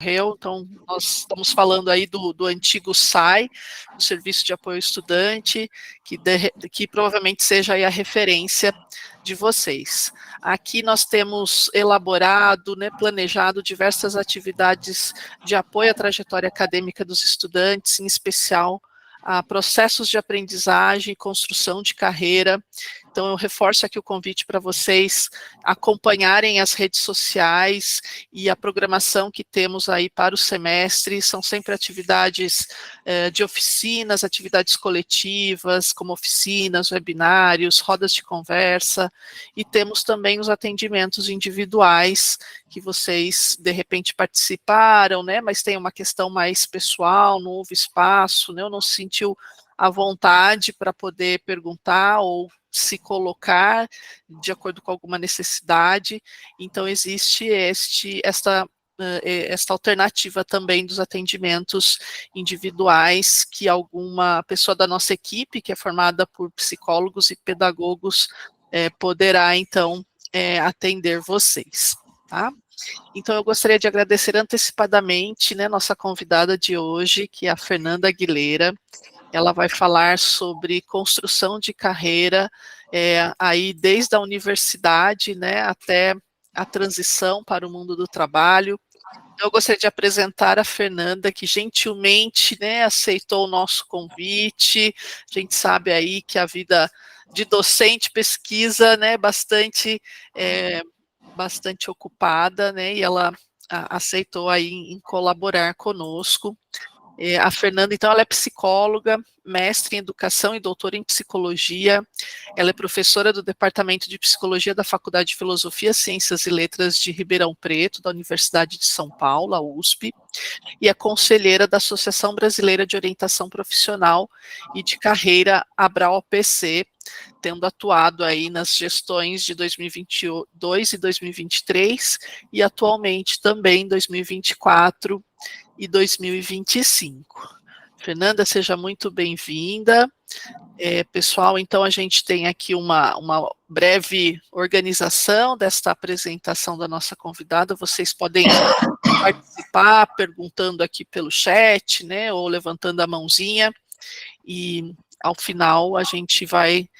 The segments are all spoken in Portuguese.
Então, nós estamos falando aí do antigo SAI, do Serviço de Apoio ao Estudante, que provavelmente seja aí a referência de vocês. Aqui nós temos elaborado, né, planejado diversas atividades de apoio à trajetória acadêmica dos estudantes, em especial a processos de aprendizagem e construção de carreira. Então, eu reforço aqui o convite para vocês acompanharem as redes sociais e a programação que temos aí para o semestre. São sempre atividades de oficinas, atividades coletivas, como oficinas, webinários, rodas de conversa, e temos também os atendimentos individuais, que vocês, de repente, participaram, né, mas tem uma questão mais pessoal, não houve espaço, né, ou não se sentiu à vontade para poder perguntar ou se colocar de acordo com alguma necessidade. Então, existe esta alternativa também dos atendimentos individuais, que alguma pessoa da nossa equipe, que é formada por psicólogos e pedagogos, poderá, então, atender vocês, tá? Então, eu gostaria de agradecer antecipadamente, né, nossa convidada de hoje, que é a Fernanda Aguilera. Ela vai falar sobre construção de carreira, aí desde a universidade, né, até a transição para o mundo do trabalho. Eu gostaria de apresentar a Fernanda, que gentilmente, né, aceitou o nosso convite. A gente sabe aí que a vida de docente, pesquisa, né, bastante ocupada, né, e ela aceitou aí em colaborar conosco. A Fernanda, então, ela é psicóloga, mestre em educação e doutora em psicologia. Ela é professora do Departamento de Psicologia da Faculdade de Filosofia, Ciências e Letras de Ribeirão Preto, da Universidade de São Paulo, a USP, e é conselheira da Associação Brasileira de Orientação Profissional e de Carreira, ABRA-OPC, tendo atuado aí nas gestões de 2022 e 2023, e atualmente também em 2024 e 2025. Fernanda, seja muito bem-vinda. Pessoal, então a gente tem aqui uma breve organização desta apresentação da nossa convidada. Vocês podem participar perguntando aqui pelo chat, né, ou levantando a mãozinha, e ao final a gente vai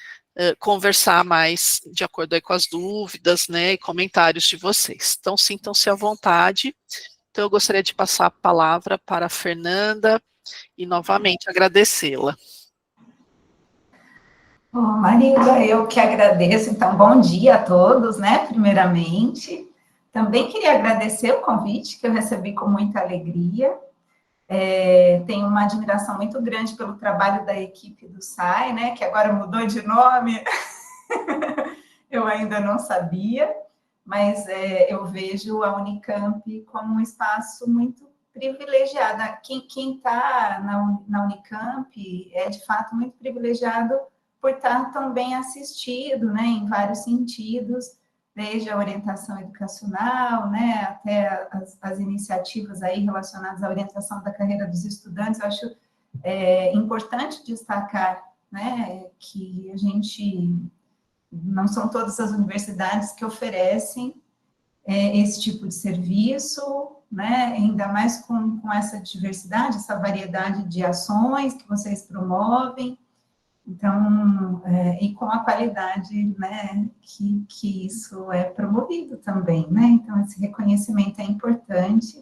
conversar mais de acordo aí com as dúvidas, né, e comentários de vocês. Então, sintam-se à vontade. Então, eu gostaria de passar a palavra para a Fernanda e, novamente, agradecê-la. Bom, Marilda, eu que agradeço. Então, bom dia a todos, né, primeiramente. Também queria agradecer o convite, que eu recebi com muita alegria. Tenho uma admiração muito grande pelo trabalho da equipe do SAI, né, que agora mudou de nome. Eu ainda não sabia. Mas eu vejo a Unicamp como um espaço muito privilegiado. Quem está na Unicamp é, de fato, muito privilegiado por estar tão bem assistido, né, em vários sentidos, desde a orientação educacional, né, até as iniciativas aí relacionadas à orientação da carreira dos estudantes. Eu acho importante destacar, né, que a gente... Não são todas as universidades que oferecem esse tipo de serviço, né? Ainda mais com essa diversidade, essa variedade de ações que vocês promovem, então, e com a qualidade, né, que isso é promovido também, né? Então, esse reconhecimento é importante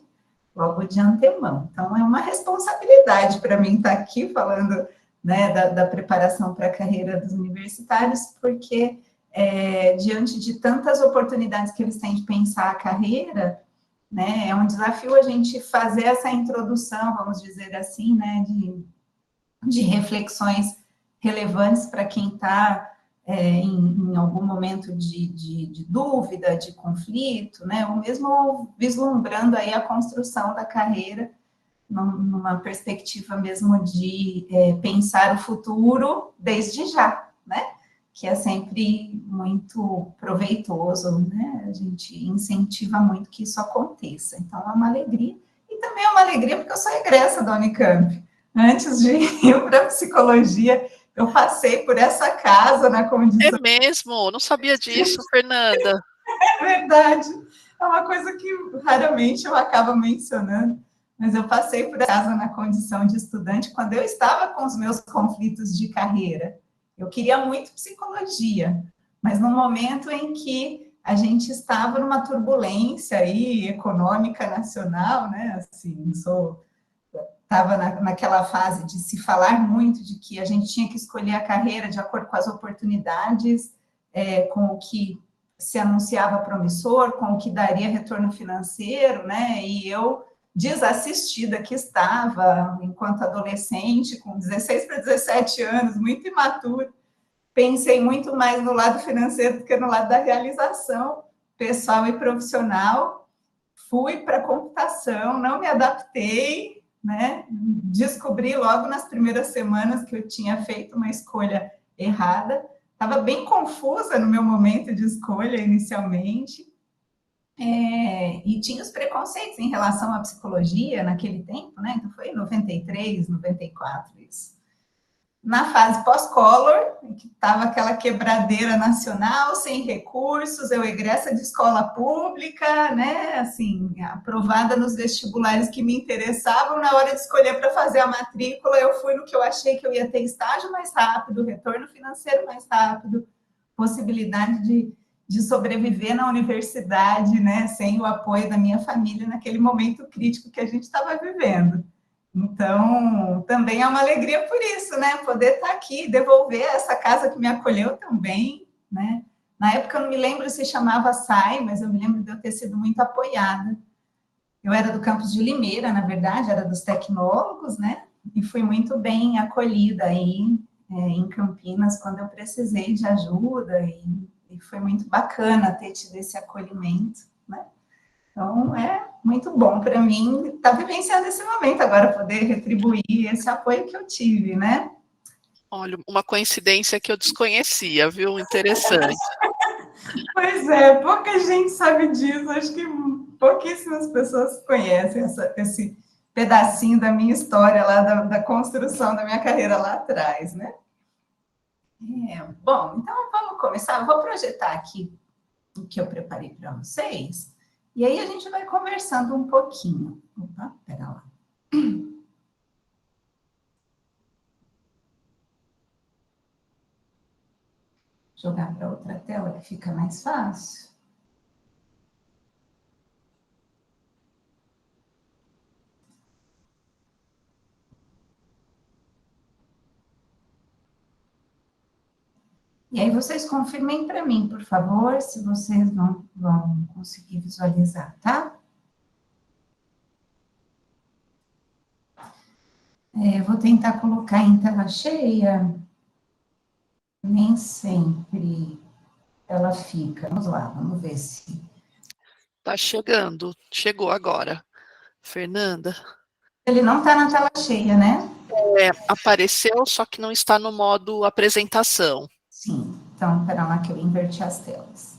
logo de antemão. Então, é uma responsabilidade para mim estar aqui falando, né, da preparação para a carreira dos universitários, porque diante de tantas oportunidades que eles têm de pensar a carreira, né, é um desafio a gente fazer essa introdução, vamos dizer assim, né, de reflexões relevantes para quem está em algum momento de dúvida, de conflito, né, ou mesmo vislumbrando aí a construção da carreira numa perspectiva mesmo de pensar o futuro desde já, né? Que é sempre muito proveitoso, né? A gente incentiva muito que isso aconteça. Então, é uma alegria. E também é uma alegria porque eu sou egressa da Unicamp. Antes de ir para a psicologia, eu passei por essa casa na condição... É mesmo? Não sabia disso, Fernanda. É verdade. É uma coisa que raramente eu acabo mencionando, mas eu passei por casa na condição de estudante quando eu estava com os meus conflitos de carreira. Eu queria muito psicologia, mas no momento em que a gente estava numa turbulência aí econômica nacional, né? Assim, estava naquela fase de se falar muito de que a gente tinha que escolher a carreira de acordo com as oportunidades, com o que se anunciava promissor, com o que daria retorno financeiro, né? E eu, desassistida que estava, enquanto adolescente, com 16 para 17 anos, muito imatura, pensei muito mais no lado financeiro do que no lado da realização pessoal e profissional. Fui para a computação, não me adaptei, né? Descobri logo nas primeiras semanas que eu tinha feito uma escolha errada. Estava bem confusa no meu momento de escolha inicialmente. E tinha os preconceitos em relação à psicologia naquele tempo, né? Então foi em 93, 94 isso. Na fase pós-Collor, que estava aquela quebradeira nacional, sem recursos, eu egressa de escola pública, né, assim, aprovada nos vestibulares que me interessavam, na hora de escolher para fazer a matrícula, eu fui no que eu achei que eu ia ter estágio mais rápido, retorno financeiro mais rápido, possibilidade de sobreviver na universidade, né, sem o apoio da minha família naquele momento crítico que a gente estava vivendo. Então, também é uma alegria por isso, né? Poder estar aqui, devolver essa casa que me acolheu também, né? Na época, eu não me lembro se chamava SAI, mas eu me lembro de eu ter sido muito apoiada. Eu era do campus de Limeira, na verdade, era dos tecnólogos, né? E fui muito bem acolhida aí em Campinas, quando eu precisei de ajuda, e foi muito bacana ter tido esse acolhimento, né? Então, é muito bom para mim estar vivenciando esse momento agora, poder retribuir esse apoio que eu tive, né? Olha, uma coincidência que eu desconhecia, viu? Interessante. Pois é, pouca gente sabe disso, acho que pouquíssimas pessoas conhecem esse pedacinho da minha história lá, da construção da minha carreira lá atrás, né? Bom, então vamos começar, eu vou projetar aqui o que eu preparei para vocês, e aí a gente vai conversando um pouquinho. Opa, pera lá. Jogar para outra tela que fica mais fácil. E aí vocês confirmem para mim, por favor, se vocês vão conseguir visualizar, tá? Vou tentar colocar em tela cheia. Nem sempre ela fica. Vamos lá, vamos ver se... Tá chegando, chegou agora. Fernanda? Ele não está na tela cheia, né? Apareceu, só que não está no modo apresentação. Sim, então, espera lá que eu inverti as telas.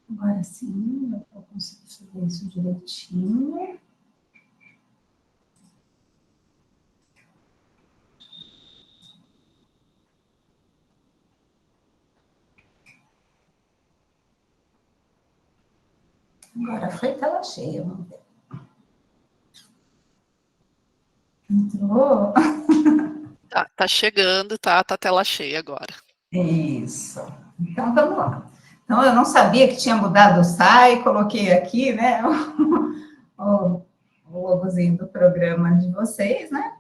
Agora sim, eu vou conseguir fazer isso direitinho. Agora foi tela cheia, vamos ver. Entrou? Tá chegando, tá tela cheia agora. Isso. Então, vamos lá. Então, eu não sabia que tinha mudado o SAI, coloquei aqui, né, o logozinho do programa de vocês, né?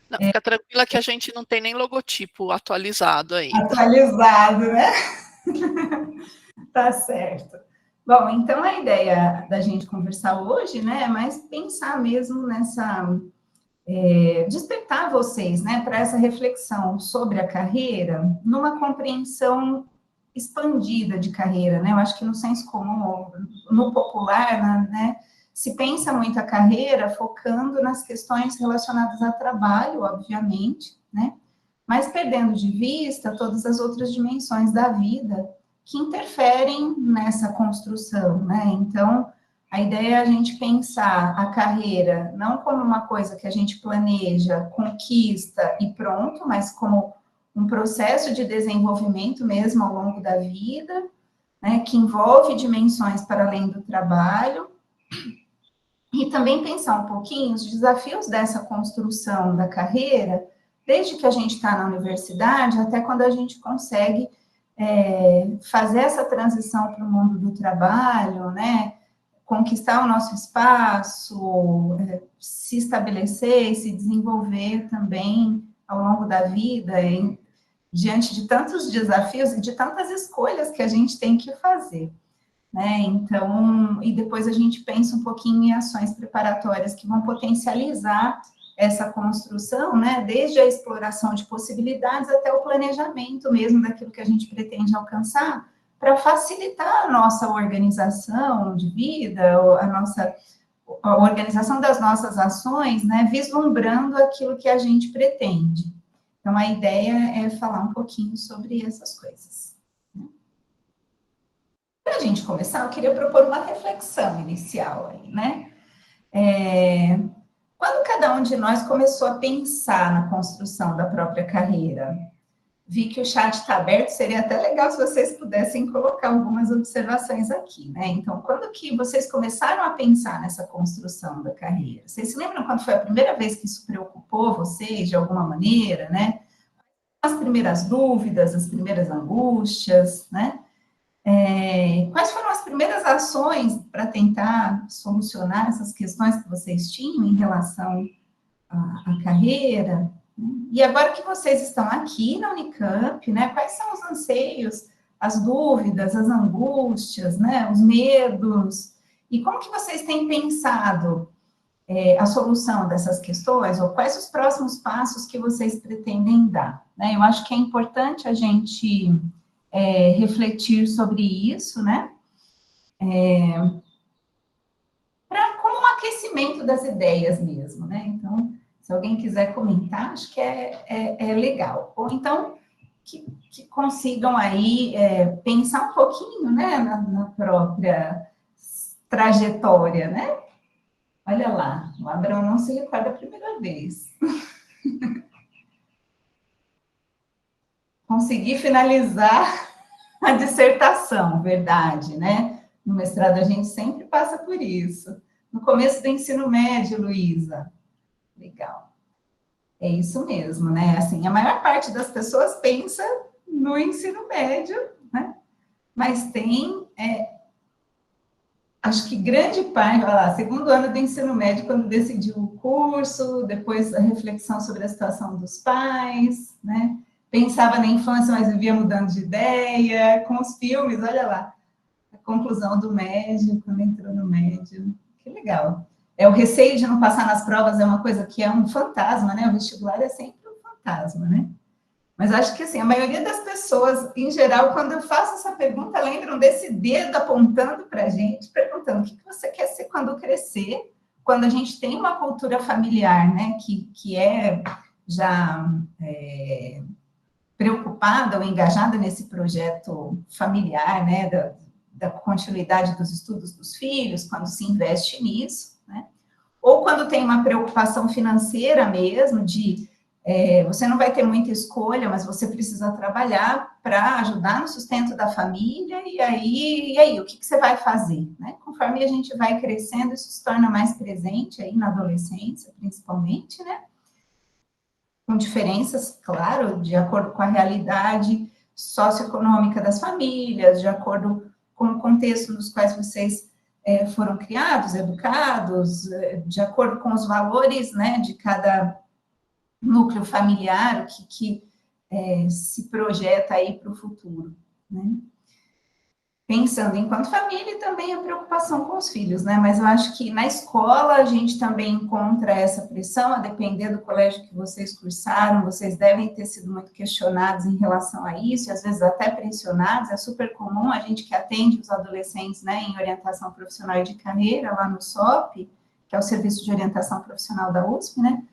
Não, fica tranquila que a gente não tem nem logotipo atualizado ainda. Atualizado, né? Tá certo. Bom, então a ideia da gente conversar hoje, né, é mais pensar mesmo nessa... despertar vocês, né, para essa reflexão sobre a carreira, numa compreensão expandida de carreira, né? Eu acho que no senso comum, no popular, né, se pensa muito a carreira focando nas questões relacionadas a trabalho, obviamente, né? mas perdendo de vista todas as outras dimensões da vida que interferem nessa construção, né? Então, a ideia é a gente pensar a carreira não como uma coisa que a gente planeja, conquista e pronto, mas como um processo de desenvolvimento mesmo ao longo da vida, né, que envolve dimensões para além do trabalho, e também pensar um pouquinho os desafios dessa construção da carreira, desde que a gente está na universidade até quando a gente consegue fazer essa transição para o mundo do trabalho, né, conquistar o nosso espaço, se estabelecer, se desenvolver também ao longo da vida, diante de tantos desafios e de tantas escolhas que a gente tem que fazer, né? Então, e depois a gente pensa um pouquinho em ações preparatórias que vão potencializar essa construção, né? Desde a exploração de possibilidades até o planejamento mesmo daquilo que a gente pretende alcançar, para facilitar a nossa organização de vida, a organização das nossas ações, né? Vislumbrando aquilo que a gente pretende. Então, a ideia é falar um pouquinho sobre essas coisas. Para a gente começar, eu queria propor uma reflexão inicial aí, né? Quando cada um de nós começou a pensar na construção da própria carreira, vi que o chat está aberto, seria até legal se vocês pudessem colocar algumas observações aqui, né? Então, quando que vocês começaram a pensar nessa construção da carreira? Vocês se lembram quando foi a primeira vez que isso preocupou vocês, de alguma maneira, né? As primeiras dúvidas, as primeiras angústias, né? Quais foram as primeiras ações para tentar solucionar essas questões que vocês tinham em relação à carreira? E agora que vocês estão aqui na Unicamp, né? Quais são os anseios, as dúvidas, as angústias, né? Os medos? E como que vocês têm pensado a solução dessas questões, ou quais os próximos passos que vocês pretendem dar, né? Eu acho que é importante a gente refletir sobre isso, né? Como um aquecimento das ideias mesmo, né? Então, se alguém quiser comentar, acho que é legal. Ou então, que consigam aí pensar um pouquinho, né, na própria trajetória, né? Olha lá, o Abraão não se recorda a primeira vez. Consegui finalizar a dissertação, verdade, né? No mestrado a gente sempre passa por isso. No começo do ensino médio, Luísa. Legal. É isso mesmo, né? Assim, a maior parte das pessoas pensa no ensino médio, né? Mas tem, acho que grande parte, olha lá, segundo ano do ensino médio, quando decidiu o curso, depois a reflexão sobre a situação dos pais, né? Pensava na infância, mas vivia mudando de ideia, com os filmes, olha lá, a conclusão do médio, quando entrou no médio, que legal. O receio de não passar nas provas é uma coisa que é um fantasma, né? O vestibular é sempre um fantasma, né? Mas acho que, assim, a maioria das pessoas, em geral, quando eu faço essa pergunta, lembram desse dedo apontando para a gente, perguntando o que você quer ser quando crescer, quando a gente tem uma cultura familiar, né, que é já preocupada ou engajada nesse projeto familiar, né, da continuidade dos estudos dos filhos, quando se investe nisso, né, ou quando tem uma preocupação financeira mesmo, de você não vai ter muita escolha, mas você precisa trabalhar para ajudar no sustento da família, e aí o que você vai fazer? Né? Conforme a gente vai crescendo, isso se torna mais presente aí na adolescência, principalmente, né? Com diferenças, claro, de acordo com a realidade socioeconômica das famílias, de acordo com o contexto nos quais vocês foram criados, educados, de acordo com os valores, né, de cada núcleo familiar, o que se projeta aí para o futuro, né? Pensando enquanto família e também a preocupação com os filhos, né? Mas eu acho que na escola a gente também encontra essa pressão, a depender do colégio que vocês cursaram, vocês devem ter sido muito questionados em relação a isso, e às vezes até pressionados. É super comum a gente que atende os adolescentes, né, em orientação profissional e de carreira, lá no SOP, que é o Serviço de Orientação Profissional da USP, né?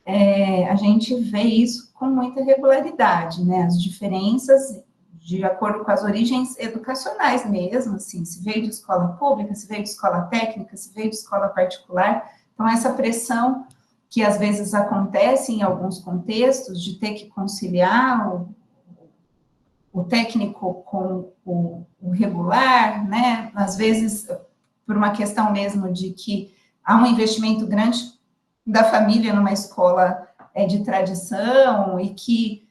a gente vê isso com muita regularidade, né? As diferenças de acordo com as origens educacionais mesmo, assim, se veio de escola pública, se veio de escola técnica, se veio de escola particular. Então, essa pressão que às vezes acontece em alguns contextos de ter que conciliar o técnico com o regular, né? Às vezes, por uma questão mesmo de que há um investimento grande da família numa escola de tradição e que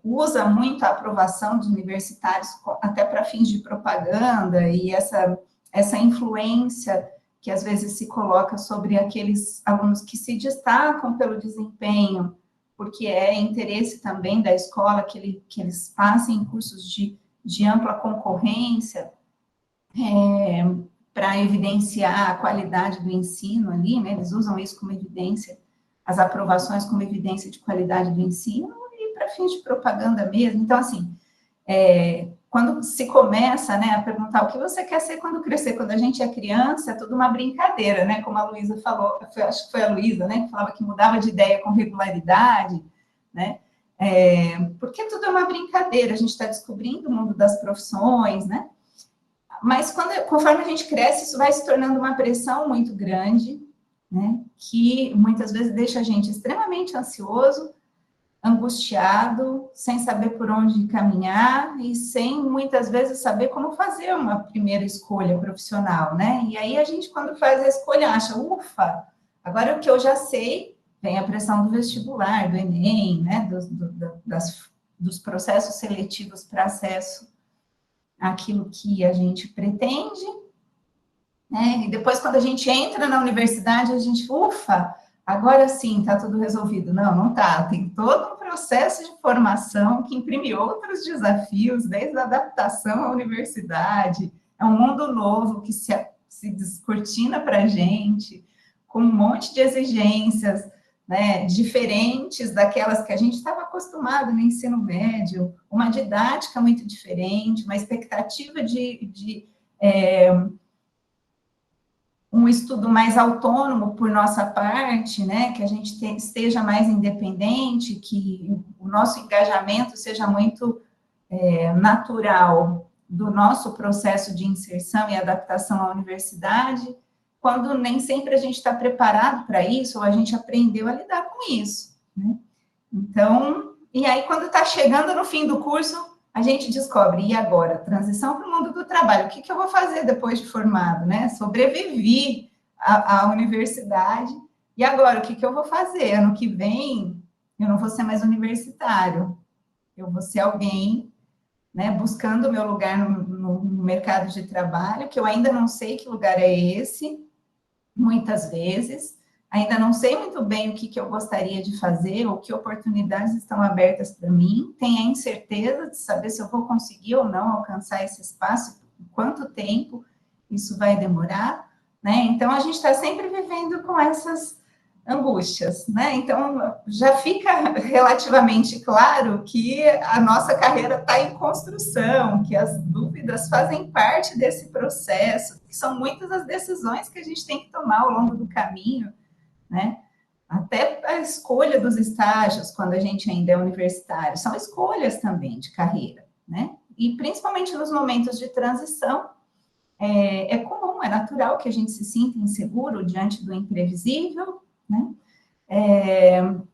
usa muito a aprovação dos universitários até para fins de propaganda e essa influência que às vezes se coloca sobre aqueles alunos que se destacam pelo desempenho, porque é interesse também da escola que eles passem cursos de ampla concorrência, para evidenciar a qualidade do ensino ali, né? Eles usam isso como evidência, as aprovações como evidência de qualidade do ensino e para fins de propaganda mesmo. Então, assim, quando se começa, né, a perguntar o que você quer ser quando crescer, quando a gente é criança, é tudo uma brincadeira, né? Como a Luísa falou, acho que foi a Luísa, né, que falava que mudava de ideia com regularidade, né? Porque tudo é uma brincadeira, a gente está descobrindo o mundo das profissões, né? Mas conforme a gente cresce, isso vai se tornando uma pressão muito grande, né? Que muitas vezes deixa a gente extremamente ansioso, angustiado, sem saber por onde caminhar e sem, muitas vezes, saber como fazer uma primeira escolha profissional, né? E aí a gente, quando faz a escolha, acha, ufa, agora o que eu já sei, vem a pressão do vestibular, do Enem, né? Dos processos seletivos para acesso àquilo que a gente pretende, né? E depois, quando a gente entra na universidade, a gente, ufa, agora sim, está tudo resolvido. Não, não está. Tem todo um processo de formação que imprime outros desafios, desde a adaptação à universidade. É um mundo novo que se descortina para a gente, com um monte de exigências, né, diferentes daquelas que a gente estava acostumado no ensino médio, uma didática muito diferente, uma expectativa de um estudo mais autônomo por nossa parte, né, que a gente esteja mais independente, que o nosso engajamento seja muito natural do nosso processo de inserção e adaptação à universidade, quando nem sempre a gente está preparado para isso, ou a gente aprendeu a lidar com isso, né? Então, e aí quando está chegando no fim do curso, a gente descobre, e agora? Transição para o mundo do trabalho, o que eu vou fazer depois de formado, né? Sobrevivi à universidade, e agora, o que eu vou fazer? Ano que vem, eu não vou ser mais universitário, eu vou ser alguém, né, buscando o meu lugar no mercado de trabalho, que eu ainda não sei que lugar é esse, muitas vezes, ainda não sei muito bem o que eu gostaria de fazer, ou que oportunidades estão abertas para mim, tenho a incerteza de saber se eu vou conseguir ou não alcançar esse espaço, quanto tempo isso vai demorar, né? Então, a gente está sempre vivendo com essas angústias, né? Então, já fica relativamente claro que a nossa carreira está em construção, que as dúvidas fazem parte desse processo, que são muitas as decisões que a gente tem que tomar ao longo do caminho, né? Até a escolha dos estágios, quando a gente ainda é universitário, são escolhas também de carreira, né? E principalmente nos momentos de transição, é comum, é natural que a gente se sinta inseguro diante do imprevisível, né?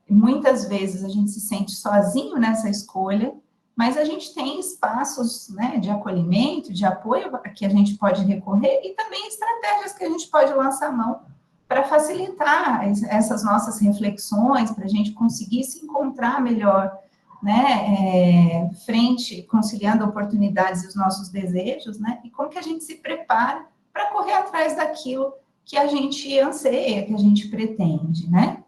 Muitas vezes a gente se sente sozinho nessa escolha, mas a gente tem espaços, né, de acolhimento, de apoio a que a gente pode recorrer e também estratégias que a gente pode lançar mão para facilitar essas nossas reflexões, para a gente conseguir se encontrar melhor, né, conciliando oportunidades e os nossos desejos, né, e como que a gente se prepara para correr atrás daquilo que a gente anseia, que a gente pretende, né?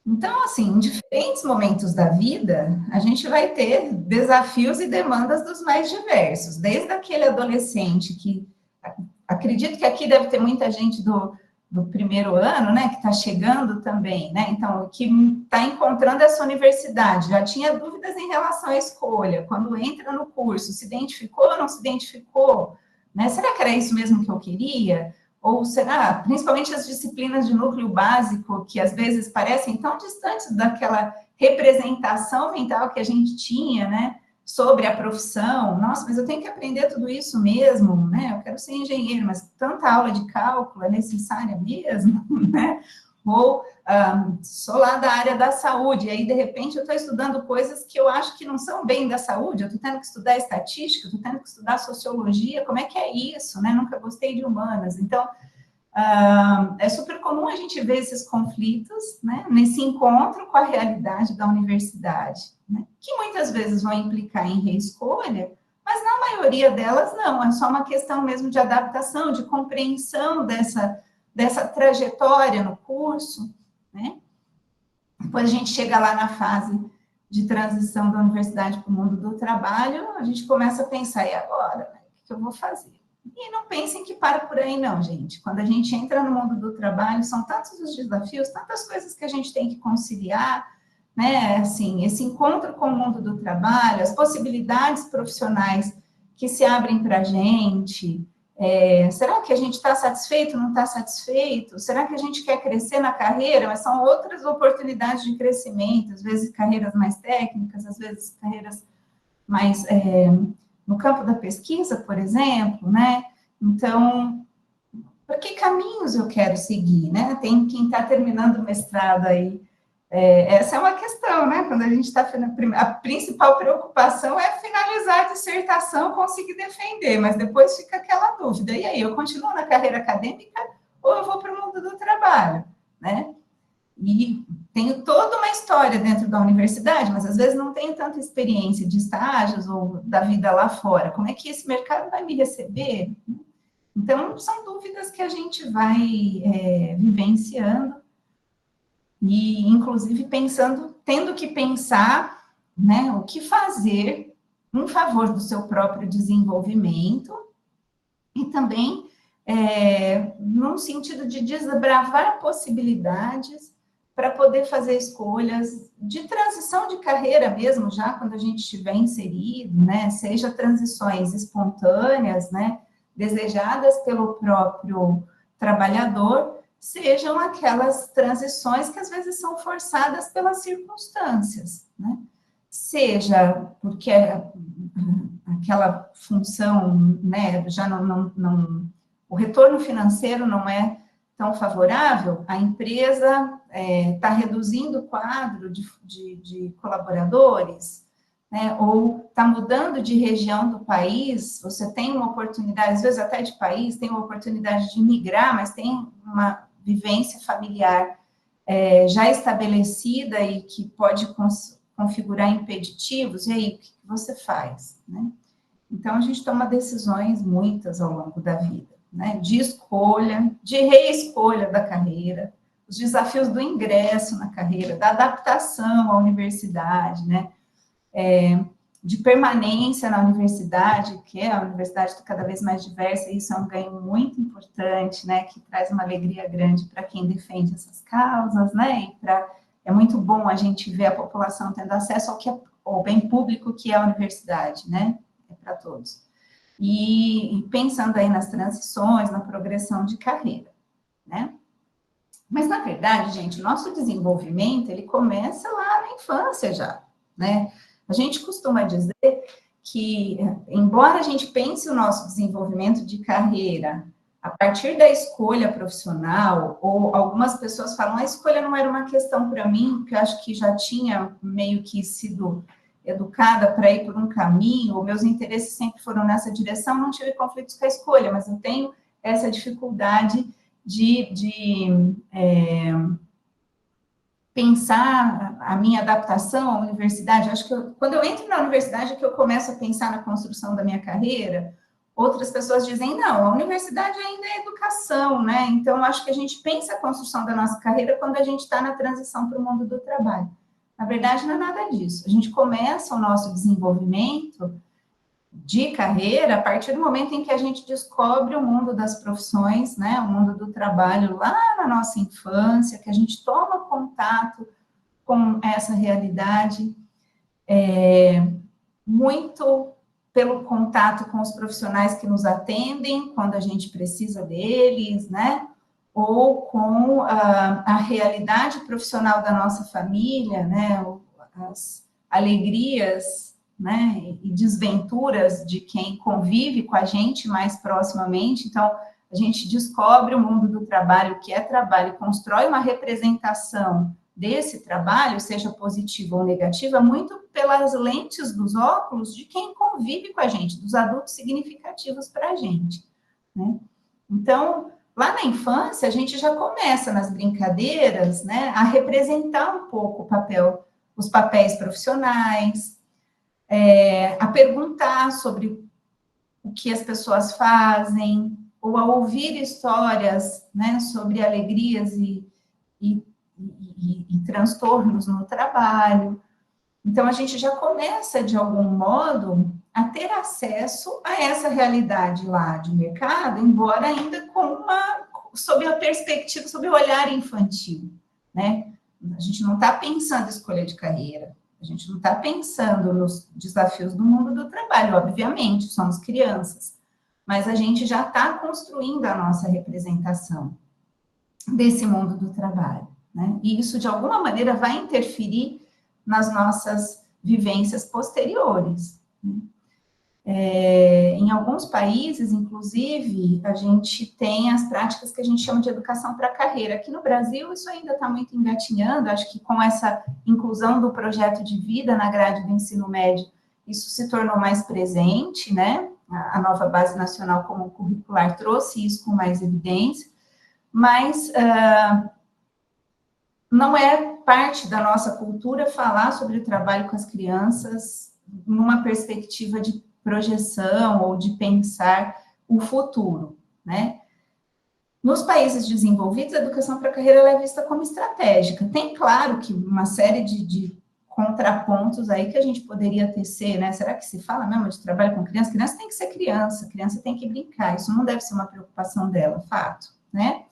Então, assim, em diferentes momentos da vida, a gente vai ter desafios e demandas dos mais diversos, desde aquele adolescente que, acredito que aqui deve ter muita gente do primeiro ano, né, que está chegando também, né, então, que está encontrando essa universidade, já tinha dúvidas em relação à escolha, quando entra no curso, se identificou ou não se identificou, né, será que era isso mesmo que eu queria? Ou será, principalmente as disciplinas de núcleo básico, que às vezes parecem tão distantes daquela representação mental que a gente tinha, né, sobre a profissão. Nossa, mas eu tenho que aprender tudo isso mesmo, né? Eu quero ser engenheiro, mas tanta aula de cálculo é necessária mesmo, né? Ou sou lá da área da saúde, e aí, de repente, eu estou estudando coisas que eu acho que não são bem da saúde, eu estou tendo que estudar estatística, estou tendo que estudar sociologia, como é que é isso, né? Nunca gostei de humanas. Então, é super comum a gente ver esses conflitos, né? Nesse encontro com a realidade da universidade, né? Que muitas vezes vão implicar em reescolha, mas na maioria delas não, é só uma questão mesmo de adaptação, de compreensão dessa trajetória no curso, né? Depois a gente chega lá na fase de transição da universidade para o mundo do trabalho, a gente começa a pensar, e agora? Né? O que eu vou fazer? E não pensem que para por aí não, gente. Quando a gente entra no mundo do trabalho, são tantos os desafios, tantas coisas que a gente tem que conciliar, né? Assim, esse encontro com o mundo do trabalho, as possibilidades profissionais que se abrem para a gente. Será que a gente está satisfeito, não está satisfeito? Será que a gente quer crescer na carreira? Mas são outras oportunidades de crescimento, às vezes carreiras mais técnicas, às vezes carreiras mais no campo da pesquisa, por exemplo, né? Então, por que caminhos eu quero seguir, né? Tem quem está terminando o mestrado aí. Essa é uma questão, né? Quando a gente está... A principal preocupação é finalizar a dissertação, conseguir defender, mas depois fica aquela dúvida. E aí, eu continuo na carreira acadêmica ou eu vou para o mundo do trabalho, né? E tenho toda uma história dentro da universidade, mas às vezes não tenho tanta experiência de estágios ou da vida lá fora. Como é que esse mercado vai me receber? Então, são dúvidas que a gente vai vivenciando e, inclusive, tendo que pensar, né, o que fazer em favor do seu próprio desenvolvimento e também num sentido de desbravar possibilidades para poder fazer escolhas de transição de carreira mesmo, já quando a gente estiver inserido, né, seja transições espontâneas, né, desejadas pelo próprio trabalhador, sejam aquelas transições que às vezes são forçadas pelas circunstâncias, né, seja porque aquela função, né, já não o retorno financeiro não é tão favorável, a empresa está reduzindo o quadro de colaboradores, né, ou está mudando de região do país, você tem uma oportunidade, às vezes até de país, tem uma oportunidade de migrar, mas tem uma vivência familiar já estabelecida e que pode configurar impeditivos, e aí, o que você faz, né? Então, a gente toma decisões muitas ao longo da vida, né? De escolha, de reescolha da carreira, os desafios do ingresso na carreira, da adaptação à universidade, né? De permanência na universidade, que a universidade está cada vez mais diversa, e isso é um ganho muito importante, né? Que traz uma alegria grande para quem defende essas causas, né? É muito bom a gente ver a população tendo acesso ao bem público que é a universidade, né? É para todos. E pensando aí nas transições, na progressão de carreira, né? Mas, na verdade, gente, o nosso desenvolvimento, ele começa lá na infância já, né? A gente costuma dizer que, embora a gente pense o nosso desenvolvimento de carreira a partir da escolha profissional, ou algumas pessoas falam, a escolha não era uma questão para mim, porque eu acho que já tinha meio que sido educada para ir por um caminho, ou meus interesses sempre foram nessa direção, não tive conflitos com a escolha, mas eu tenho essa dificuldade de pensar a minha adaptação à universidade. Acho que quando eu entro na universidade é que eu começo a pensar na construção da minha carreira. Outras pessoas dizem, não, a universidade ainda é educação, né? Então, acho que a gente pensa a construção da nossa carreira quando a gente está na transição para o mundo do trabalho. Na verdade, não é nada disso. A gente começa o nosso desenvolvimento de carreira a partir do momento em que a gente descobre o mundo das profissões, né? O mundo do trabalho lá na nossa infância, que a gente toma contato com essa realidade muito pelo contato com os profissionais que nos atendem, quando a gente precisa deles, né? Ou com a realidade profissional da nossa família, né? As alegrias, né? E desventuras de quem convive com a gente mais proximamente. Então, a gente descobre o mundo do trabalho, o que é trabalho, e constrói uma representação desse trabalho, seja positiva ou negativa, muito pelas lentes dos óculos de quem convive com a gente, dos adultos significativos para a gente, né? Então, lá na infância, a gente já começa nas brincadeiras, né, a representar um pouco os papéis profissionais, a perguntar sobre o que as pessoas fazem, ou a ouvir histórias, né, sobre alegrias e transtornos no trabalho. Então, a gente já começa, de algum modo, a ter acesso a essa realidade lá de mercado, embora ainda sob a perspectiva, sob o olhar infantil, né? A gente não está pensando em escolha de carreira, a gente não está pensando nos desafios do mundo do trabalho, obviamente, somos crianças, mas a gente já está construindo a nossa representação desse mundo do trabalho, né? E isso, de alguma maneira, vai interferir nas nossas vivências posteriores, né? Em alguns países, inclusive, a gente tem as práticas que a gente chama de educação para a carreira. Aqui no Brasil, isso ainda está muito engatinhando, acho que com essa inclusão do projeto de vida na grade do ensino médio, isso se tornou mais presente, né? A nova Base Nacional Comum Curricular trouxe isso com mais evidência, mas não é parte da nossa cultura falar sobre o trabalho com as crianças numa perspectiva de projeção ou de pensar o futuro, né? Nos países desenvolvidos, a educação para a carreira é vista como estratégica. Tem, claro, que uma série de contrapontos aí que a gente poderia tecer, né? Será que se fala mesmo de trabalho com criança? Criança tem que ser criança, criança tem que brincar, isso não deve ser uma preocupação dela, fato, né?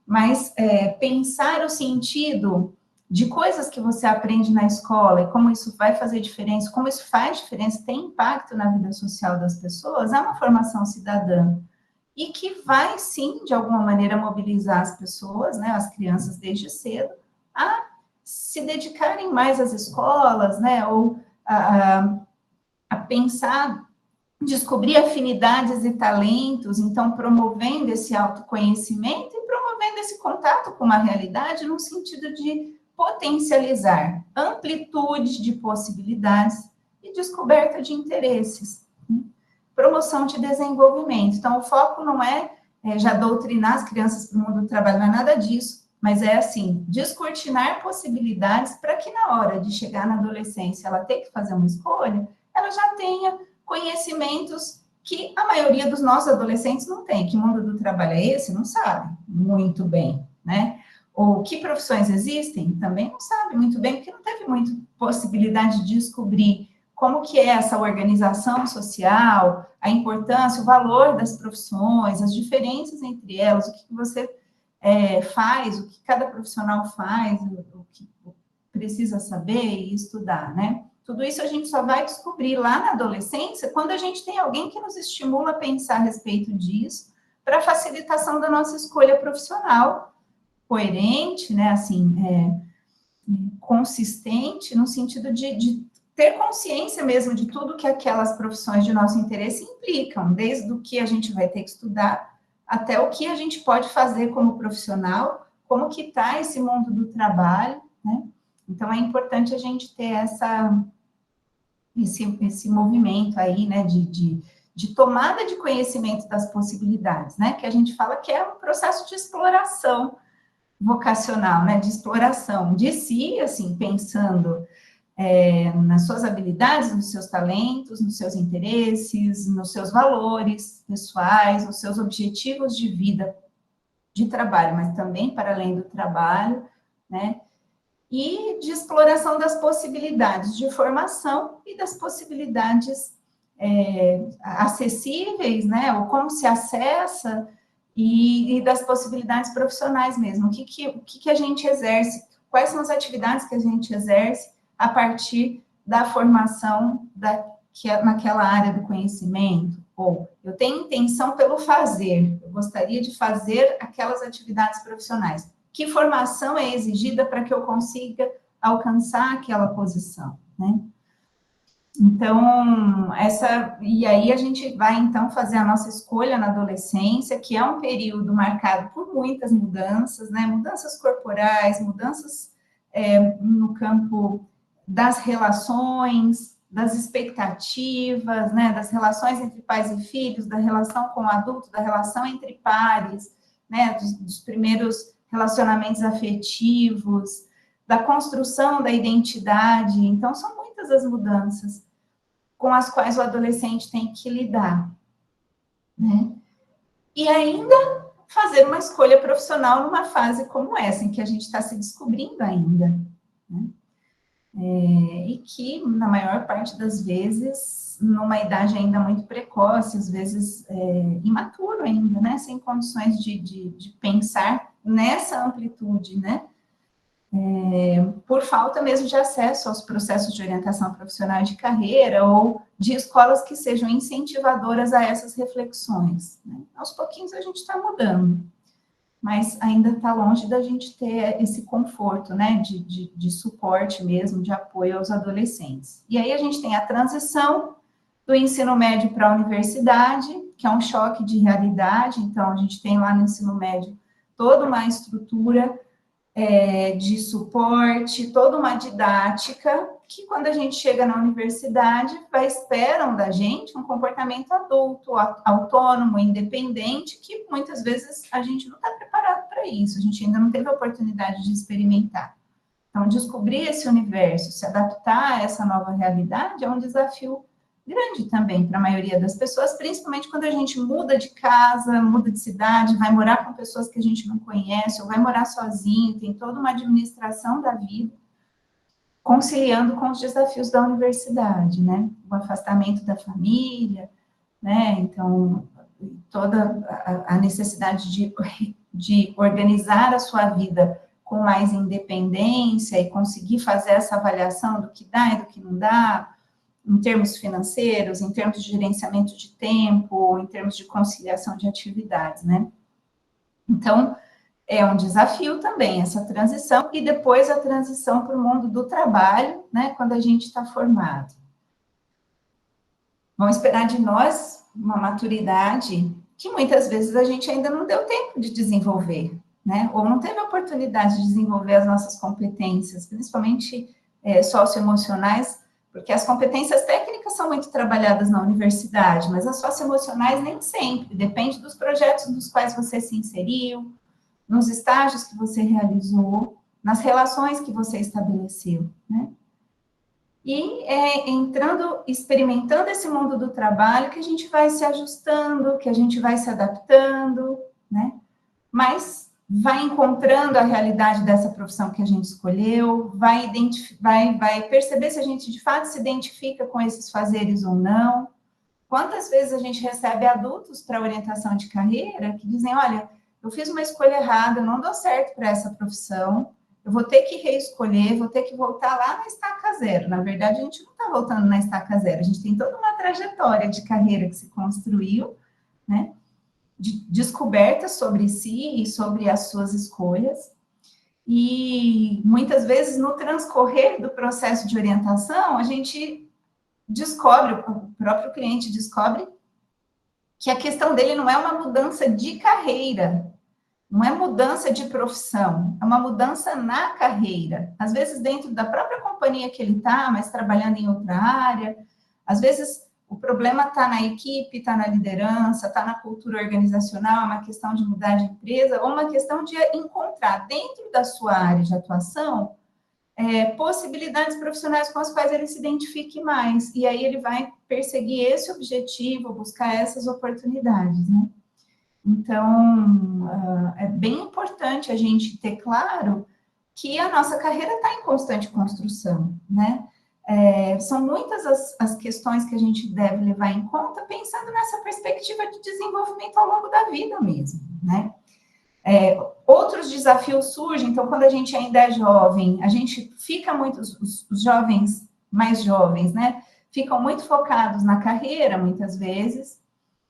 Mas pensar o sentido de coisas que você aprende na escola e como isso vai fazer diferença, como isso faz diferença, tem impacto na vida social das pessoas, é uma formação cidadã. E que vai, sim, de alguma maneira, mobilizar as pessoas, né, as crianças desde cedo, a se dedicarem mais às escolas, né, ou a pensar, descobrir afinidades e talentos, então promovendo esse autoconhecimento e promovendo esse contato com uma realidade no sentido de potencializar amplitude de possibilidades e descoberta de interesses, né? Promoção de desenvolvimento. Então, o foco não é já doutrinar as crianças para o mundo do trabalho, não é nada disso, mas é assim, descortinar possibilidades para que na hora de chegar na adolescência, ela ter que fazer uma escolha, ela já tenha conhecimentos que a maioria dos nossos adolescentes não tem. Que mundo do trabalho é esse? Não sabe muito bem, né? Ou que profissões existem? Também não sabe muito bem, porque não teve muita possibilidade de descobrir como que é essa organização social, a importância, o valor das profissões, as diferenças entre elas, o que você faz, o que cada profissional faz, o que precisa saber e estudar, né? Tudo isso a gente só vai descobrir lá na adolescência, quando a gente tem alguém que nos estimula a pensar a respeito disso, para a facilitação da nossa escolha profissional, coerente, né, assim, consistente, no sentido de ter consciência mesmo de tudo que aquelas profissões de nosso interesse implicam, desde o que a gente vai ter que estudar, até o que a gente pode fazer como profissional, como que está esse mundo do trabalho, né? Então, é importante a gente ter esse movimento aí, né, de tomada de conhecimento das possibilidades, né, que a gente fala que é um processo de exploração vocacional, né, de exploração de si, assim, pensando nas suas habilidades, nos seus talentos, nos seus interesses, nos seus valores pessoais, nos seus objetivos de vida, de trabalho, mas também para além do trabalho, né, e de exploração das possibilidades de formação e das possibilidades acessíveis, né, ou como se acessa, e das possibilidades profissionais mesmo, o que a gente exerce, quais são as atividades que a gente exerce a partir da formação que é naquela área do conhecimento, ou eu tenho intenção pelo fazer, eu gostaria de fazer aquelas atividades profissionais. Que formação é exigida para que eu consiga alcançar aquela posição, né? Então, e aí a gente vai, então, fazer a nossa escolha na adolescência, que é um período marcado por muitas mudanças, né? Mudanças corporais, mudanças no campo das relações, das expectativas, né? Das relações entre pais e filhos, da relação com o adulto, da relação entre pares, né? Dos primeiros relacionamentos afetivos, da construção da identidade. Então, são muitas as mudanças com as quais o adolescente tem que lidar, né? E ainda fazer uma escolha profissional numa fase como essa, em que a gente está se descobrindo ainda, né? E que, na maior parte das vezes, numa idade ainda muito precoce, às vezes imaturo ainda, né? Sem condições de pensar nessa amplitude, né? Por falta mesmo de acesso aos processos de orientação profissional de carreira ou de escolas que sejam incentivadoras a essas reflexões, né? Aos pouquinhos a gente está mudando, mas ainda está longe da gente ter esse conforto, né, de suporte mesmo, de apoio aos adolescentes. E aí a gente tem a transição do ensino médio para a universidade, que é um choque de realidade. Então, a gente tem lá no ensino médio toda uma estrutura de suporte, toda uma didática, que quando a gente chega na universidade, esperam da gente um comportamento adulto, autônomo, independente, que muitas vezes a gente não está preparado para isso, a gente ainda não teve a oportunidade de experimentar. Então, descobrir esse universo, se adaptar a essa nova realidade é um desafio grande também para a maioria das pessoas, principalmente quando a gente muda de casa, muda de cidade, vai morar com pessoas que a gente não conhece, ou vai morar sozinho, tem toda uma administração da vida, conciliando com os desafios da universidade, né? O afastamento da família, né? Então, toda a necessidade de organizar a sua vida com mais independência e conseguir fazer essa avaliação do que dá e do que não dá, em termos financeiros, em termos de gerenciamento de tempo, em termos de conciliação de atividades, né? Então, é um desafio também essa transição, e depois a transição para o mundo do trabalho, né, quando a gente está formado. Vão esperar de nós uma maturidade que muitas vezes a gente ainda não deu tempo de desenvolver, né, ou não teve a oportunidade de desenvolver as nossas competências, principalmente socioemocionais, porque as competências técnicas são muito trabalhadas na universidade, mas as socioemocionais nem sempre, depende dos projetos nos quais você se inseriu, nos estágios que você realizou, nas relações que você estabeleceu, né? E experimentando esse mundo do trabalho, que a gente vai se ajustando, que a gente vai se adaptando, né? Mas vai encontrando a realidade dessa profissão que a gente escolheu, vai perceber se a gente de fato se identifica com esses fazeres ou não. Quantas vezes a gente recebe adultos para orientação de carreira que dizem, olha, eu fiz uma escolha errada, eu não dou certo para essa profissão, eu vou ter que reescolher, vou ter que voltar lá na estaca zero. Na verdade, a gente não está voltando na estaca zero, a gente tem toda uma trajetória de carreira que se construiu, né, de descoberta sobre si e sobre as suas escolhas, e muitas vezes no transcorrer do processo de orientação, a gente descobre, o próprio cliente descobre que a questão dele não é uma mudança de carreira, não é mudança de profissão, é uma mudança na carreira. Às vezes dentro da própria companhia que ele está, mas trabalhando em outra área. Às vezes o problema está na equipe, está na liderança, está na cultura organizacional, é uma questão de mudar de empresa, ou uma questão de encontrar dentro da sua área de atuação possibilidades profissionais com as quais ele se identifique mais. E aí ele vai perseguir esse objetivo, buscar essas oportunidades, né? Então, é bem importante a gente ter claro que a nossa carreira está em constante construção, né? São muitas as questões que a gente deve levar em conta, pensando nessa perspectiva de desenvolvimento ao longo da vida mesmo, né? Outros desafios surgem, então, quando a gente ainda é jovem, a gente fica muito, os jovens mais jovens, né? ficam muito focados na carreira, muitas vezes,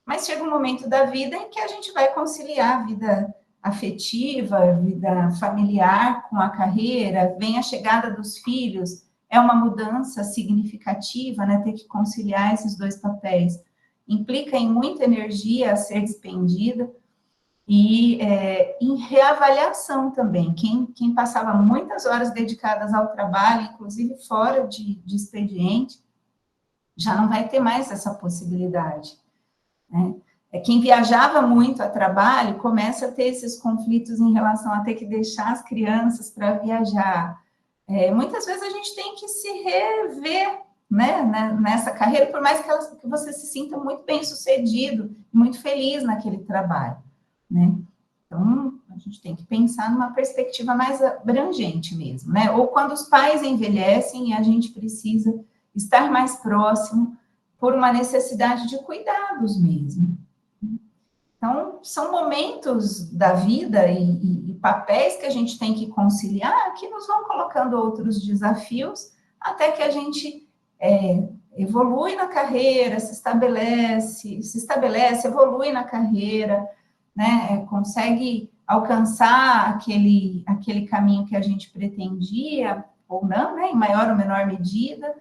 mas chega um momento da vida em que a gente vai conciliar a vida afetiva, a vida familiar com a carreira, vem a chegada dos filhos, é uma mudança significativa, né? Ter que conciliar esses dois papéis implica em muita energia a ser despendida e em reavaliação também. Quem passava muitas horas dedicadas ao trabalho, inclusive fora de expediente, já não vai ter mais essa possibilidade, né? Quem viajava muito a trabalho começa a ter esses conflitos em relação a ter que deixar as crianças para viajar. Muitas vezes a gente tem que se rever, né, nessa carreira, por mais que você se sinta muito bem sucedido, muito feliz naquele trabalho, né? Então, a gente tem que pensar numa perspectiva mais abrangente mesmo, né? Ou quando os pais envelhecem e a gente precisa estar mais próximo por uma necessidade de cuidados mesmo. Então, são momentos da vida e papéis que a gente tem que conciliar que nos vão colocando outros desafios até que a gente evolui na carreira, se estabelece, evolui na carreira, né? Consegue alcançar aquele caminho que a gente pretendia, ou não, né? Em maior ou menor medida,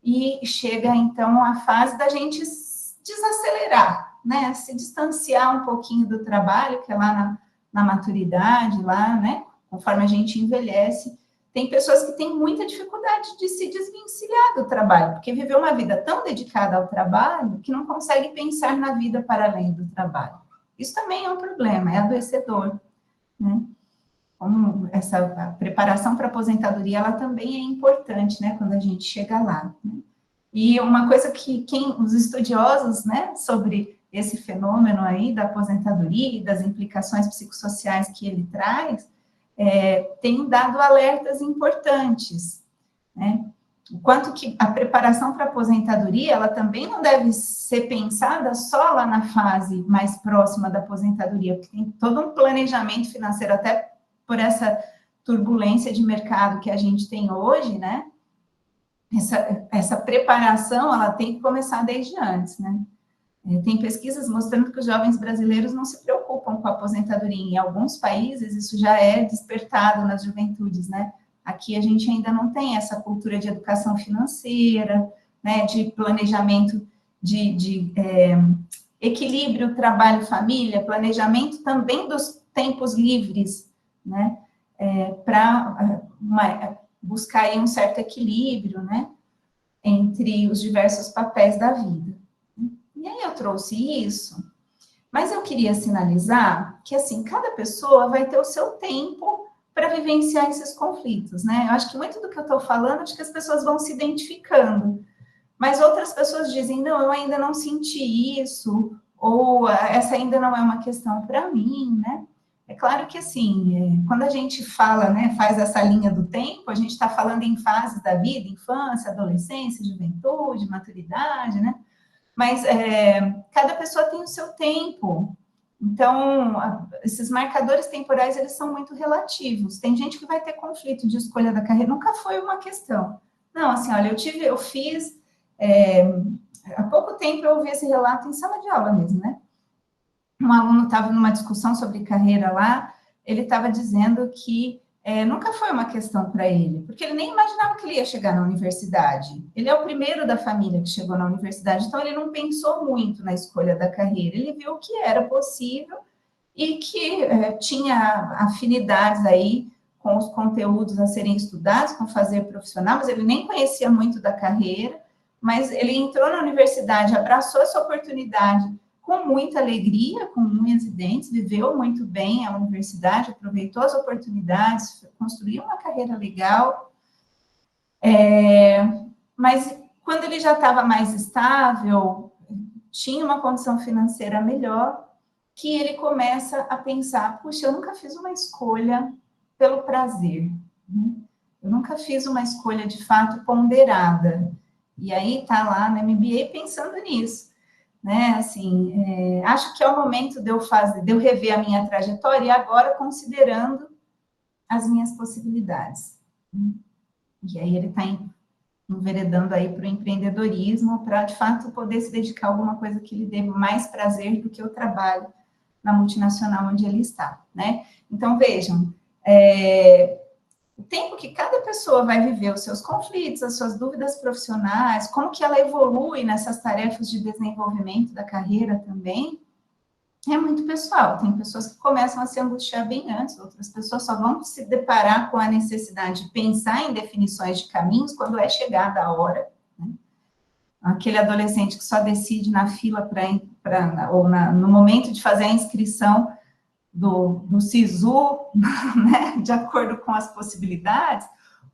e chega, então, a fase da gente desacelerar, né? Se distanciar um pouquinho do trabalho, que é lá na maturidade, lá, né? Conforme a gente envelhece, tem pessoas que têm muita dificuldade de se desvencilhar do trabalho, porque viveu uma vida tão dedicada ao trabalho que não consegue pensar na vida para além do trabalho. Isso também é um problema, é adoecedor, né? Como a preparação para a aposentadoria, ela também é importante, né? Quando a gente chega lá, né? E uma coisa que os estudiosos, né, sobre esse fenômeno aí da aposentadoria e das implicações psicossociais que ele traz, têm dado alertas importantes, né? O quanto que a preparação para a aposentadoria, ela também não deve ser pensada só lá na fase mais próxima da aposentadoria, porque tem todo um planejamento financeiro, até por essa turbulência de mercado que a gente tem hoje, né? Essa preparação, ela tem que começar desde antes, né? Tem pesquisas mostrando que os jovens brasileiros não se preocupam com a aposentadoria. Em alguns países, isso já é despertado nas juventudes, né? Aqui a gente ainda não tem essa cultura de educação financeira, né? De planejamento, de equilíbrio trabalho-família, planejamento também dos tempos livres, né? Para buscar aí um certo equilíbrio, né? Entre os diversos papéis da vida. E aí eu trouxe isso, mas eu queria sinalizar que, assim, cada pessoa vai ter o seu tempo para vivenciar esses conflitos, né? Eu acho que muito do que eu estou falando, acho que as pessoas vão se identificando, mas outras pessoas dizem, não, eu ainda não senti isso, ou essa ainda não é uma questão para mim, né? É claro que, assim, quando a gente fala, né, faz essa linha do tempo, a gente está falando em fases da vida, infância, adolescência, juventude, maturidade, né? Mas cada pessoa tem o seu tempo. Então, esses marcadores temporais, eles são muito relativos. Tem gente que vai ter conflito de escolha da carreira, nunca foi uma questão. Não, assim, olha, eu fiz, há pouco tempo eu ouvi esse relato em sala de aula mesmo, né? Um aluno estava numa discussão sobre carreira lá, ele estava dizendo que nunca foi uma questão para ele, porque ele nem imaginava que ele ia chegar na universidade. Ele é o primeiro da família que chegou na universidade, então ele não pensou muito na escolha da carreira, ele viu que era possível e que tinha afinidades aí com os conteúdos a serem estudados, com fazer profissional, mas ele nem conhecia muito da carreira, mas ele entrou na universidade, abraçou essa oportunidade com muita alegria, com unhas e dentes, viveu muito bem a universidade, aproveitou as oportunidades, construiu uma carreira legal, mas quando ele já estava mais estável, tinha uma condição financeira melhor, que ele começa a pensar, puxa, eu nunca fiz uma escolha pelo prazer, né? Eu nunca fiz uma escolha, de fato, ponderada. E aí está lá no MBA pensando nisso, né? Assim, acho que é o momento de eu rever a minha trajetória e agora considerando as minhas possibilidades. E aí ele está enveredando aí para o empreendedorismo, para, de fato, poder se dedicar a alguma coisa que lhe dê mais prazer do que o trabalho na multinacional onde ele está, né? Então, vejam, o tempo que cada pessoa vai viver os seus conflitos, as suas dúvidas profissionais, como que ela evolui nessas tarefas de desenvolvimento da carreira também, é muito pessoal. Tem pessoas que começam a se angustiar bem antes, outras pessoas só vão se deparar com a necessidade de pensar em definições de caminhos quando é chegada a hora, né? Aquele adolescente que só decide na fila no momento de fazer a inscrição do SISU, né, de acordo com as possibilidades,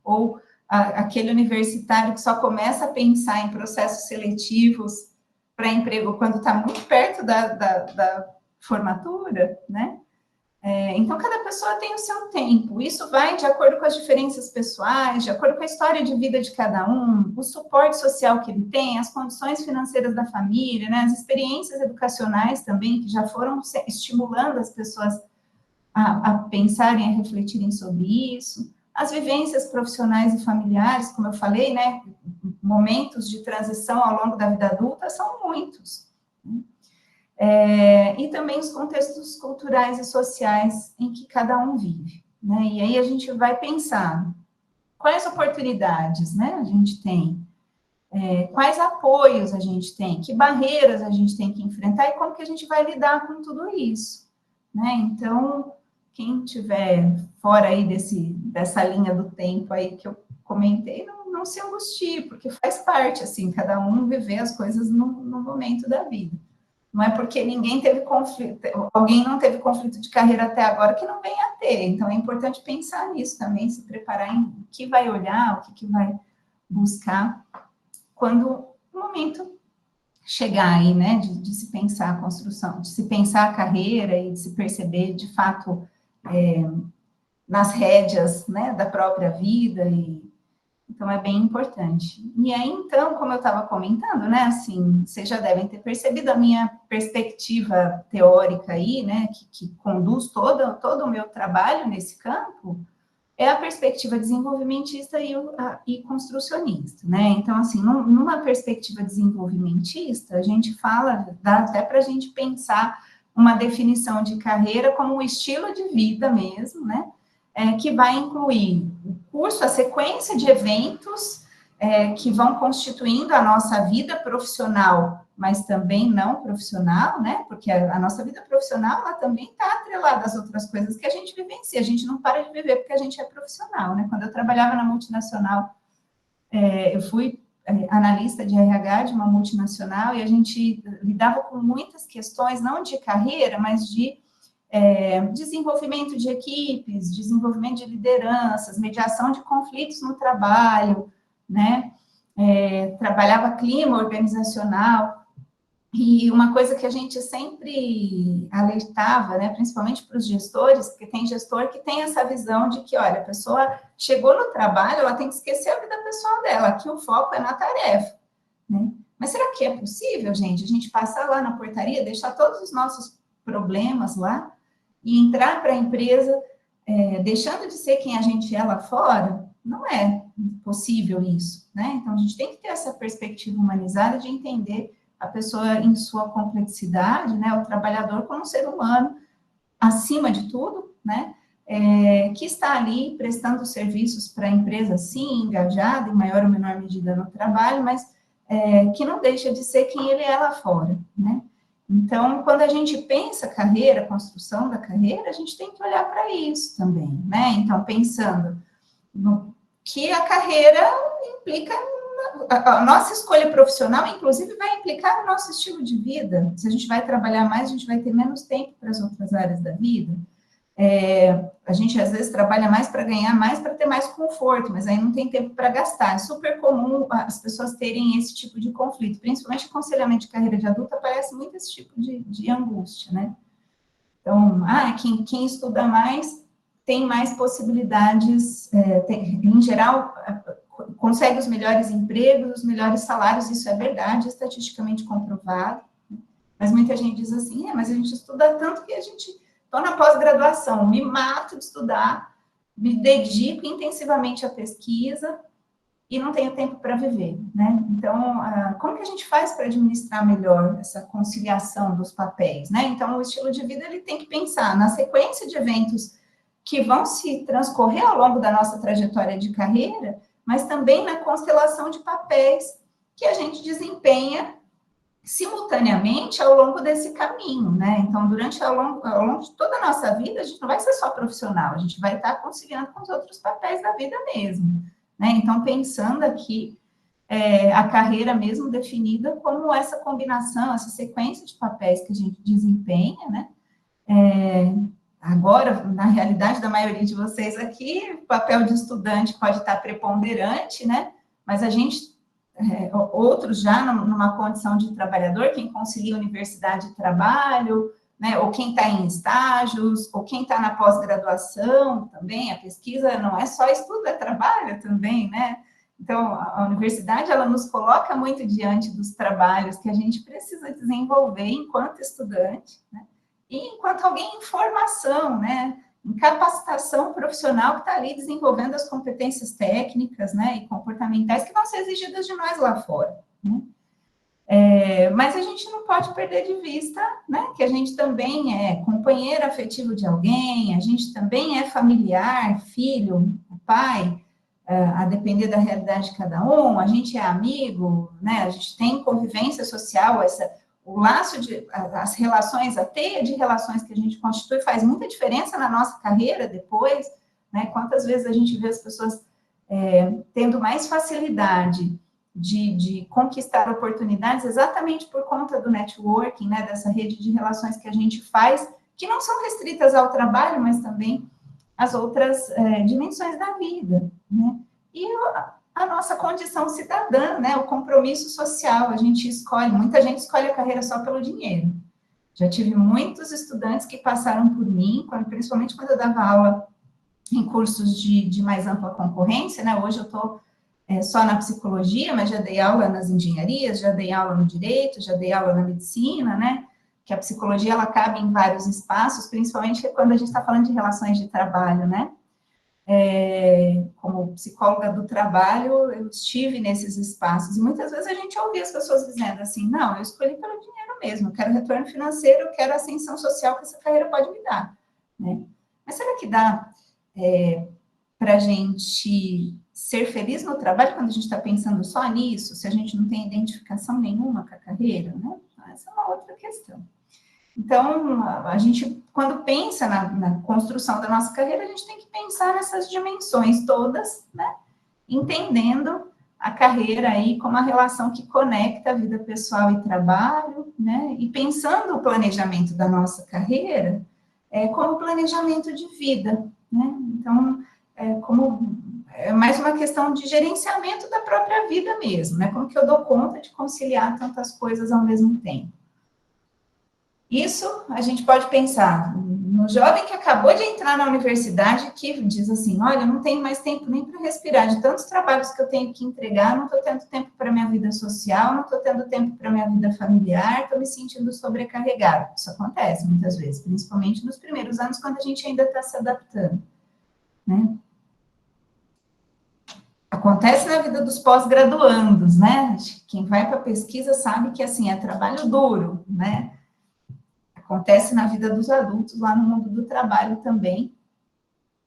ou aquele universitário que só começa a pensar em processos seletivos para emprego quando está muito perto da formatura, né? Então, cada pessoa tem o seu tempo. Isso vai de acordo com as diferenças pessoais, de acordo com a história de vida de cada um, o suporte social que ele tem, as condições financeiras da família, né, as experiências educacionais também, que já foram estimulando as pessoas a pensarem, a refletirem sobre isso, as vivências profissionais e familiares, como eu falei, né, momentos de transição ao longo da vida adulta são muitos, né? E também os contextos culturais e sociais em que cada um vive, né? E aí a gente vai pensar quais oportunidades, né, a gente tem, quais apoios a gente tem, que barreiras a gente tem que enfrentar e como que a gente vai lidar com tudo isso, né? Então, quem tiver fora aí dessa linha do tempo aí que eu comentei, não se angustie, porque faz parte, assim, cada um viver as coisas no momento da vida. Não é porque ninguém teve conflito, alguém não teve conflito de carreira até agora que não venha a ter. Então, é importante pensar nisso também, se preparar em o que vai olhar, o que vai buscar, quando o momento chegar aí, né, de se pensar a construção, de se pensar a carreira e de se perceber, de fato, nas rédeas, né, da própria vida, então é bem importante. E aí, então, como eu estava comentando, né, assim, vocês já devem ter percebido a minha perspectiva teórica aí, né, que conduz todo o meu trabalho nesse campo, é a perspectiva desenvolvimentista e construcionista, né? Então, assim, numa perspectiva desenvolvimentista, a gente dá até para a gente pensar uma definição de carreira como um estilo de vida mesmo, né? Que vai incluir o curso, a sequência de eventos que vão constituindo a nossa vida profissional, mas também não profissional, né? Porque a nossa vida profissional, ela também está atrelada às outras coisas que a gente vivencia. A gente não para de viver porque a gente é profissional, né? Quando eu trabalhava na multinacional, eu fui analista de RH de uma multinacional e a gente lidava com muitas questões, não de carreira, mas de desenvolvimento de equipes, desenvolvimento de lideranças, mediação de conflitos no trabalho, né? Trabalhava clima organizacional, e uma coisa que a gente sempre alertava, né, principalmente para os gestores, porque tem gestor que tem essa visão de que, olha, a pessoa chegou no trabalho, ela tem que esquecer a vida pessoal dela, aqui o foco é na tarefa, né? Mas será que é possível, gente, a gente passar lá na portaria, deixar todos os nossos problemas lá, e entrar para a empresa, deixando de ser quem a gente é lá fora? Não é possível isso, né? Então, a gente tem que ter essa perspectiva humanizada de entender a pessoa em sua complexidade, né? O trabalhador como um ser humano, acima de tudo, né? Que está ali prestando serviços para a empresa, sim, engajada, em maior ou menor medida no trabalho, mas que não deixa de ser quem ele é lá fora, né? Então, quando a gente pensa carreira, construção da carreira, a gente tem que olhar para isso também, né? Então, pensando no que a carreira implica, a nossa escolha profissional, inclusive, vai implicar no nosso estilo de vida. Se a gente vai trabalhar mais, a gente vai ter menos tempo para as outras áreas da vida. A gente, às vezes, trabalha mais para ganhar mais, para ter mais conforto, mas aí não tem tempo para gastar. É super comum as pessoas terem esse tipo de conflito, principalmente aconselhamento de carreira de adulta, aparece muito esse tipo de angústia, né? Então, quem estuda mais tem mais possibilidades, em geral, consegue os melhores empregos, os melhores salários, isso é verdade, estatisticamente comprovado, né? Mas muita gente diz assim, mas a gente estuda tanto que a gente... Estou na pós-graduação, me mato de estudar, me dedico intensivamente à pesquisa, e não tenho tempo para viver, né? Então, como que a gente faz para administrar melhor essa conciliação dos papéis, né? Então, o estilo de vida, ele tem que pensar na sequência de eventos que vão se transcorrer ao longo da nossa trajetória de carreira, mas também na constelação de papéis que a gente desempenha simultaneamente ao longo desse caminho, né? Então, ao longo de toda a nossa vida, a gente não vai ser só profissional, a gente vai estar conciliando com os outros papéis da vida mesmo, né? Então, pensando aqui, a carreira mesmo definida como essa combinação, essa sequência de papéis que a gente desempenha, né? Agora, na realidade da maioria de vocês aqui, o papel de estudante pode estar preponderante, né? Mas a gente outros já numa condição de trabalhador, quem concilia universidade e trabalho, né, ou quem está em estágios, ou quem está na pós-graduação também, a pesquisa não é só estudo, é trabalho também, né? Então, a universidade, ela nos coloca muito diante dos trabalhos que a gente precisa desenvolver enquanto estudante, né? E enquanto alguém em formação, né? Em capacitação profissional que está ali desenvolvendo as competências técnicas, né, e comportamentais que vão ser exigidas de nós lá fora, né? Mas a gente não pode perder de vista, né, que a gente também é companheiro afetivo de alguém, a gente também é familiar, filho, pai, a depender da realidade de cada um, a gente é amigo, né, a gente tem convivência social, o laço as relações, a teia de relações que a gente constitui faz muita diferença na nossa carreira depois, né? Quantas vezes a gente vê as pessoas tendo mais facilidade de conquistar oportunidades exatamente por conta do networking, né? Dessa rede de relações que a gente faz, que não são restritas ao trabalho, mas também às outras dimensões da vida, né? E a nossa condição cidadã, né, o compromisso social, muita gente escolhe a carreira só pelo dinheiro. Já tive muitos estudantes que passaram por mim, principalmente quando eu dava aula em cursos de mais ampla concorrência, né, hoje eu estou só na psicologia, mas já dei aula nas engenharias, já dei aula no direito, já dei aula na medicina, né, que a psicologia, ela cabe em vários espaços, principalmente quando a gente está falando de relações de trabalho, né. Como psicóloga do trabalho, eu estive nesses espaços, e muitas vezes a gente ouvia as pessoas dizendo assim, não, eu escolhi pelo dinheiro mesmo, eu quero retorno financeiro, eu quero a ascensão social que essa carreira pode me dar, né? Mas será que dá para a gente ser feliz no trabalho quando a gente está pensando só nisso, se a gente não tem identificação nenhuma com a carreira, né? Essa é uma outra questão. Então, a gente, quando pensa na construção da nossa carreira, a gente tem que pensar nessas dimensões todas, né? Entendendo a carreira aí como a relação que conecta a vida pessoal e trabalho, né? E pensando o planejamento da nossa carreira como planejamento de vida, né? Então, é mais uma questão de gerenciamento da própria vida mesmo, né? Como que eu dou conta de conciliar tantas coisas ao mesmo tempo? Isso a gente pode pensar no jovem que acabou de entrar na universidade, que diz assim, olha, eu não tenho mais tempo nem para respirar, de tantos trabalhos que eu tenho que entregar, não estou tendo tempo para minha vida social, não estou tendo tempo para minha vida familiar, estou me sentindo sobrecarregado. Isso acontece muitas vezes, principalmente nos primeiros anos, quando a gente ainda está se adaptando, né? Acontece na vida dos pós-graduandos, né? Quem vai para a pesquisa sabe que, assim, é trabalho duro, né? Acontece na vida dos adultos, lá no mundo do trabalho também.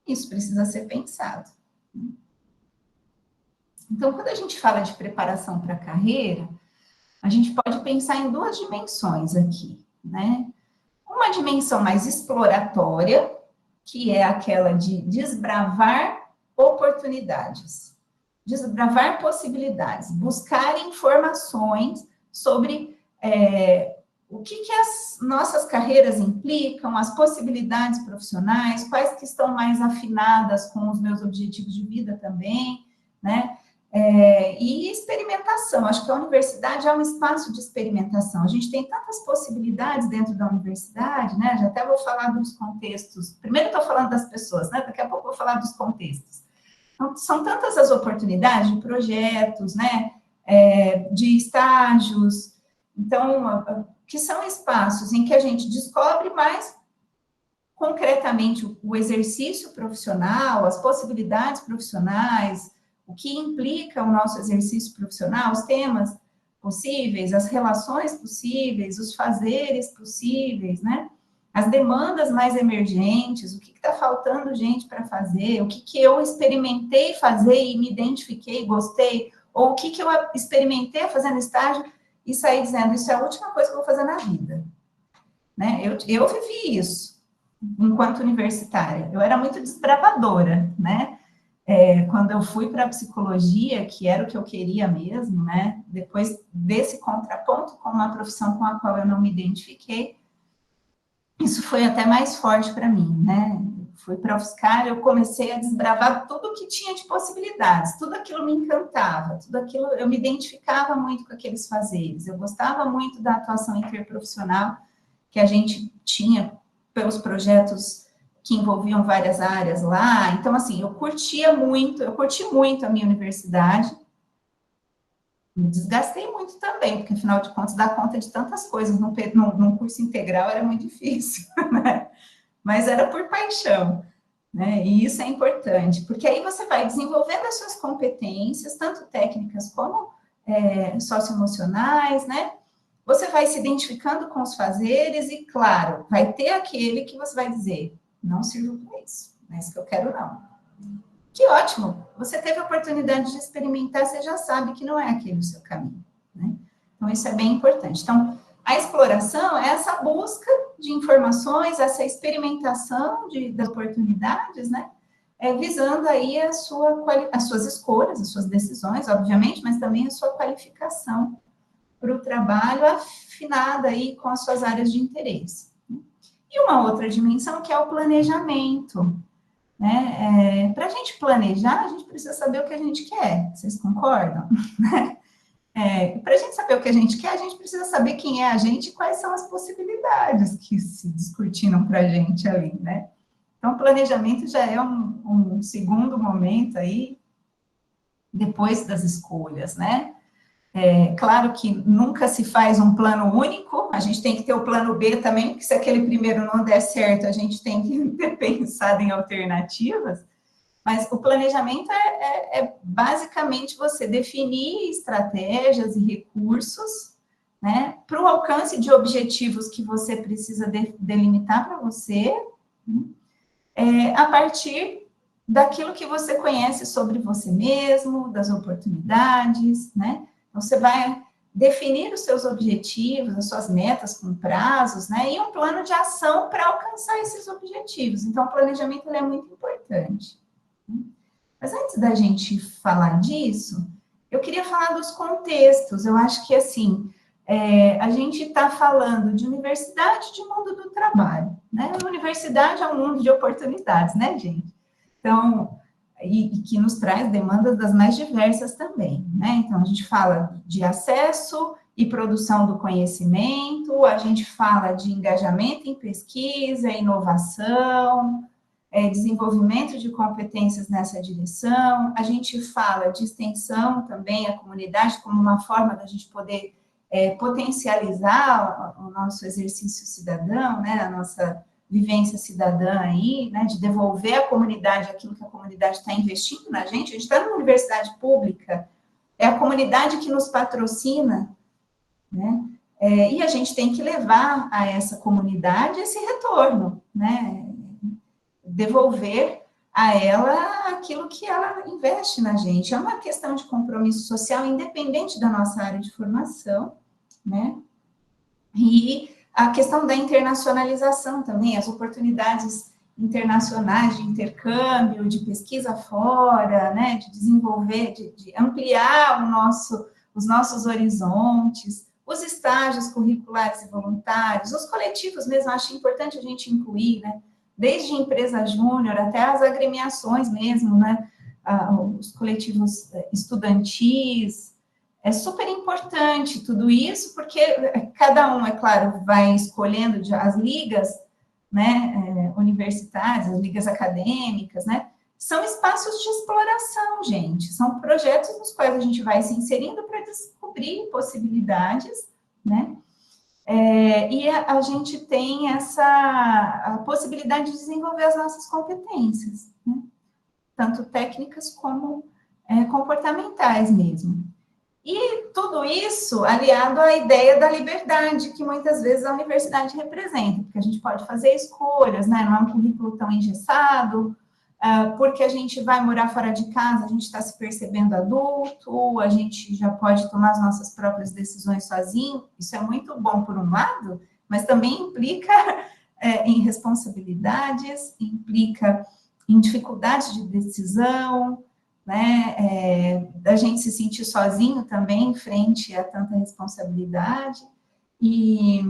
Isso precisa ser pensado. Então, quando a gente fala de preparação para a carreira, a gente pode pensar em duas dimensões aqui, né? Uma dimensão mais exploratória, que é aquela de desbravar oportunidades, desbravar possibilidades, buscar informações sobre o que as nossas carreiras implicam, as possibilidades profissionais, quais que estão mais afinadas com os meus objetivos de vida também, né? E experimentação, acho que a universidade é um espaço de experimentação, a gente tem tantas possibilidades dentro da universidade, né? Já até vou falar dos contextos, primeiro estou falando das pessoas, né? Daqui a pouco vou falar dos contextos. Então, são tantas as oportunidades de projetos, né? De estágios, então, que são espaços em que a gente descobre mais concretamente o exercício profissional, as possibilidades profissionais, o que implica o nosso exercício profissional, os temas possíveis, as relações possíveis, os fazeres possíveis, né? As demandas mais emergentes, o que está faltando gente para fazer, o que eu experimentei fazer e me identifiquei, gostei, ou o que eu experimentei fazendo estágio e saí dizendo, isso é a última coisa que eu vou fazer na vida. Né? Eu vivi isso enquanto universitária. Eu era muito desbravadora, né? Quando eu fui para a psicologia, que era o que eu queria mesmo, né? Depois desse contraponto com uma profissão com a qual eu não me identifiquei, isso foi até mais forte para mim, né? Fui para a UFSCar, eu comecei a desbravar tudo que tinha de possibilidades, tudo aquilo me encantava, tudo aquilo, eu me identificava muito com aqueles fazeres, eu gostava muito da atuação interprofissional que a gente tinha pelos projetos que envolviam várias áreas lá, então, assim, eu curti muito a minha universidade, me desgastei muito também, porque, afinal de contas, dar conta de tantas coisas num curso integral era muito difícil, né? Mas era por paixão, né? E isso é importante, porque aí você vai desenvolvendo as suas competências, tanto técnicas como socioemocionais, né? Você vai se identificando com os fazeres e, claro, vai ter aquele que você vai dizer, não sirvo para isso, não é isso que eu quero, não. Que ótimo, você teve a oportunidade de experimentar, você já sabe que não é aquele o seu caminho, né? Então, isso é bem importante. Então, a exploração é essa busca de informações, essa experimentação de oportunidades, né? Visando aí as suas escolhas, as suas decisões, obviamente, mas também a sua qualificação para o trabalho afinada aí com as suas áreas de interesse. E uma outra dimensão que é o planejamento, né? Para a gente planejar, a gente precisa saber o que a gente quer, vocês concordam? Para a gente saber o que a gente quer, a gente precisa saber quem é a gente e quais são as possibilidades que se descortinam para a gente ali, né? Então, o planejamento já é um segundo momento aí, depois das escolhas, né? Claro que nunca se faz um plano único, a gente tem que ter o plano B também, porque se aquele primeiro não der certo, a gente tem que ter pensado em alternativas, mas o planejamento é basicamente você definir estratégias e recursos, né, para o alcance de objetivos que você precisa delimitar para você, a partir daquilo que você conhece sobre você mesmo, das oportunidades, né? Então, você vai definir os seus objetivos, as suas metas com prazos, né? E um plano de ação para alcançar esses objetivos. Então, o planejamento é muito importante. Mas antes da gente falar disso, eu queria falar dos contextos. Eu acho que, assim, a gente está falando de universidade, de mundo do trabalho, né? A universidade é um mundo de oportunidades, né, gente? Então, e que nos traz demandas das mais diversas também, né? Então, a gente fala de acesso e produção do conhecimento, a gente fala de engajamento em pesquisa, inovação, desenvolvimento de competências nessa direção, a gente fala de extensão também à comunidade como uma forma da gente poder potencializar o nosso exercício cidadão, né, a nossa vivência cidadã aí, né, de devolver à comunidade aquilo que a comunidade está investindo na gente. A gente está numa universidade pública, é a comunidade que nos patrocina, né, e a gente tem que levar a essa comunidade esse retorno, né, devolver a ela aquilo que ela investe na gente. É uma questão de compromisso social, independente da nossa área de formação, né? E a questão da internacionalização também, as oportunidades internacionais de intercâmbio, de pesquisa fora, né? De desenvolver, de ampliar os nossos horizontes, os estágios curriculares e voluntários, os coletivos mesmo, acho importante a gente incluir, né? Desde empresa júnior até as agremiações mesmo, né? Os coletivos estudantis, é super importante tudo isso, porque cada um, é claro, vai escolhendo as ligas, né, universitárias, as ligas acadêmicas, né? São espaços de exploração, gente, são projetos nos quais a gente vai se inserindo para descobrir possibilidades, né? E a gente tem a possibilidade de desenvolver as nossas competências, né? Tanto técnicas como comportamentais mesmo. E tudo isso aliado à ideia da liberdade, que muitas vezes a universidade representa, porque a gente pode fazer escolhas, né? Não é um currículo tão engessado, porque a gente vai morar fora de casa, a gente está se percebendo adulto, a gente já pode tomar as nossas próprias decisões sozinho. Isso é muito bom por um lado, mas também implica em responsabilidades, implica em dificuldades de decisão, né, da gente se sentir sozinho também frente a tanta responsabilidade, e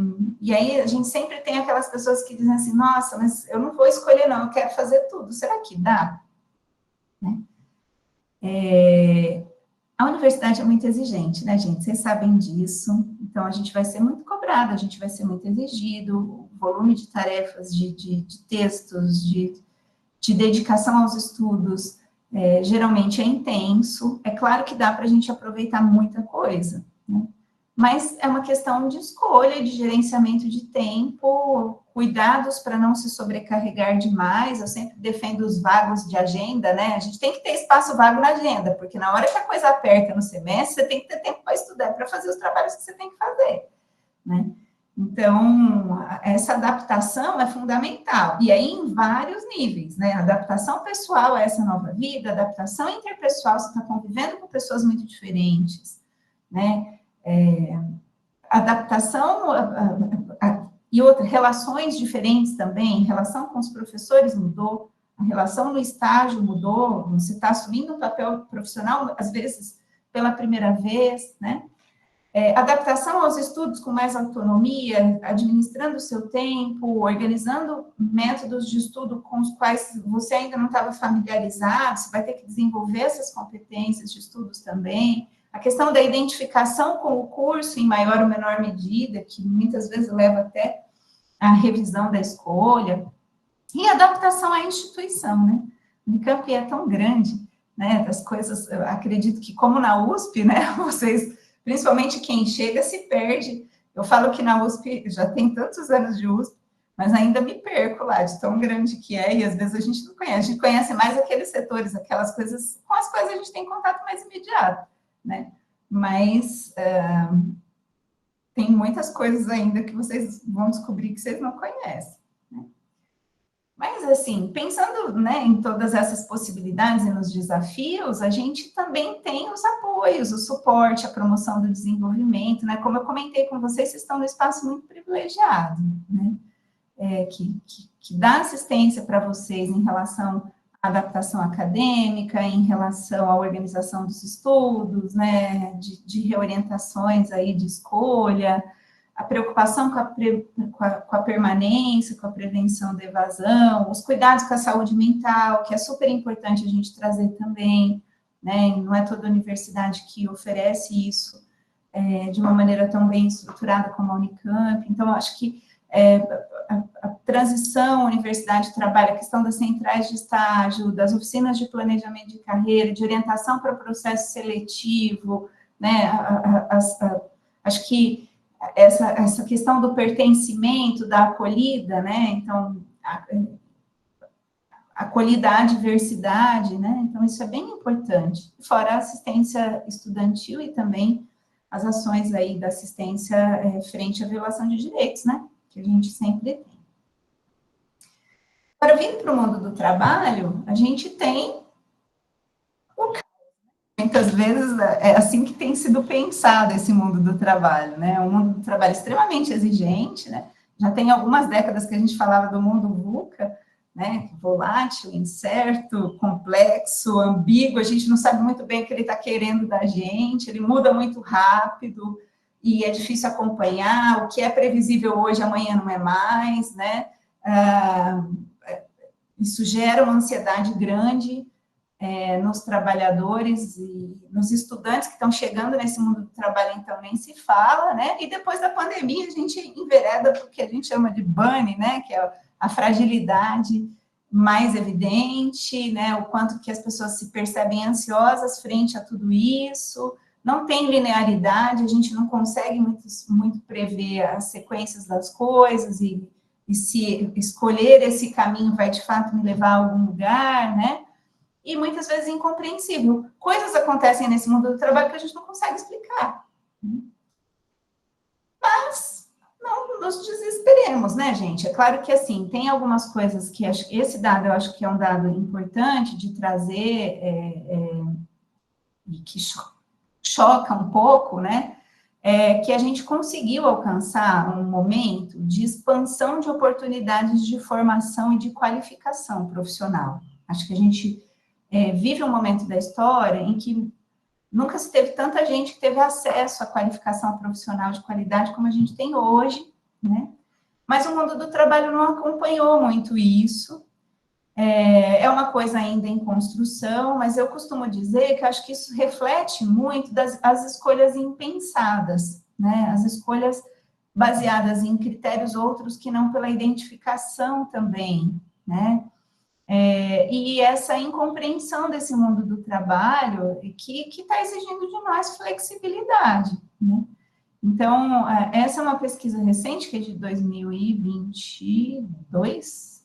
aí a gente sempre tem aquelas pessoas que dizem assim, nossa, mas eu não vou escolher não, eu quero fazer tudo, será que dá? Né? A universidade é muito exigente, né, gente? Vocês sabem disso, então a gente vai ser muito cobrado, a gente vai ser muito exigido, o volume de tarefas, de textos, de dedicação aos estudos, geralmente é intenso. É claro que dá para a gente aproveitar muita coisa, né? Mas é uma questão de escolha, de gerenciamento de tempo, cuidados para não se sobrecarregar demais. Eu sempre defendo os vagos de agenda, né? A gente tem que ter espaço vago na agenda, porque na hora que a coisa aperta no semestre, você tem que ter tempo para estudar, para fazer os trabalhos que você tem que fazer, né? Então, essa adaptação é fundamental, e aí em vários níveis, né? Adaptação pessoal a essa nova vida, adaptação interpessoal, você está convivendo com pessoas muito diferentes, né? Adaptação e outras relações diferentes também, relação com os professores mudou, a relação no estágio mudou, você está assumindo um papel profissional, às vezes, pela primeira vez, né? Adaptação aos estudos com mais autonomia, administrando o seu tempo, organizando métodos de estudo com os quais você ainda não estava familiarizado, você vai ter que desenvolver essas competências de estudos também. A questão da identificação com o curso, em maior ou menor medida, que muitas vezes leva até a revisão da escolha. E adaptação à instituição, né? O Unicamp é tão grande, né? Das coisas, eu acredito que como na USP, né? Vocês... Principalmente quem chega se perde. Eu falo que na USP, já tem tantos anos de USP, mas ainda me perco lá, de tão grande que é, e às vezes a gente não conhece. A gente conhece mais aqueles setores, aquelas coisas com as quais a gente tem contato mais imediato, né? Mas tem muitas coisas ainda que vocês vão descobrir que vocês não conhecem. Mas, assim, pensando, né, em todas essas possibilidades e nos desafios, a gente também tem os apoios, o suporte, a promoção do desenvolvimento, né? Como eu comentei com vocês, vocês estão num espaço muito privilegiado, né? Que dá assistência para vocês em relação à adaptação acadêmica, em relação à organização dos estudos, né? De reorientações aí de escolha, a preocupação com a permanência, com a prevenção da evasão, os cuidados com a saúde mental, que é super importante a gente trazer também, né? Não é toda universidade que oferece isso de uma maneira tão bem estruturada como a Unicamp. Então, acho que a transição, a universidade trabalha a questão das centrais de estágio, das oficinas de planejamento de carreira, de orientação para o processo seletivo, né? Acho que essa questão do pertencimento, da acolhida, né? Então, acolhida à diversidade, né? Então, isso é bem importante. Fora a assistência estudantil e também as ações aí da assistência frente à violação de direitos, né? Que a gente sempre tem. Para vir para o mundo do trabalho, a gente tem muitas vezes é assim que tem sido pensado esse mundo do trabalho, né? Um mundo do trabalho extremamente exigente, né? Já tem algumas décadas que a gente falava do mundo VUCA, né? Volátil, incerto, complexo, ambíguo, a gente não sabe muito bem o que ele está querendo da gente, ele muda muito rápido e é difícil acompanhar, o que é previsível hoje, amanhã não é mais, né? Isso gera uma ansiedade grande nos trabalhadores e nos estudantes que estão chegando nesse mundo do trabalho, então nem se fala, né? E depois da pandemia a gente envereda para o que a gente chama de bunny, né? Que é a fragilidade mais evidente, né? O quanto que as pessoas se percebem ansiosas frente a tudo isso, não tem linearidade, a gente não consegue muito prever as sequências das coisas e se escolher esse caminho vai de fato me levar a algum lugar, né? e muitas vezes incompreensível. Coisas acontecem nesse mundo do trabalho que a gente não consegue explicar. Mas não nos desesperemos, né, gente? É claro que, assim, tem algumas coisas que esse dado eu acho que é um dado importante de trazer e que choca um pouco, né? Que a gente conseguiu alcançar um momento de expansão de oportunidades de formação e de qualificação profissional. Acho que a gente vive um momento da história em que nunca se teve tanta gente que teve acesso à qualificação profissional de qualidade como a gente tem hoje, né? Mas o mundo do trabalho não acompanhou muito isso. É uma coisa ainda em construção, mas eu costumo dizer que acho que isso reflete muito as escolhas impensadas, né? As escolhas baseadas em critérios outros que não pela identificação também, né? E essa incompreensão desse mundo do trabalho que está exigindo de nós flexibilidade, né? Então, essa é uma pesquisa recente, que é de 2022,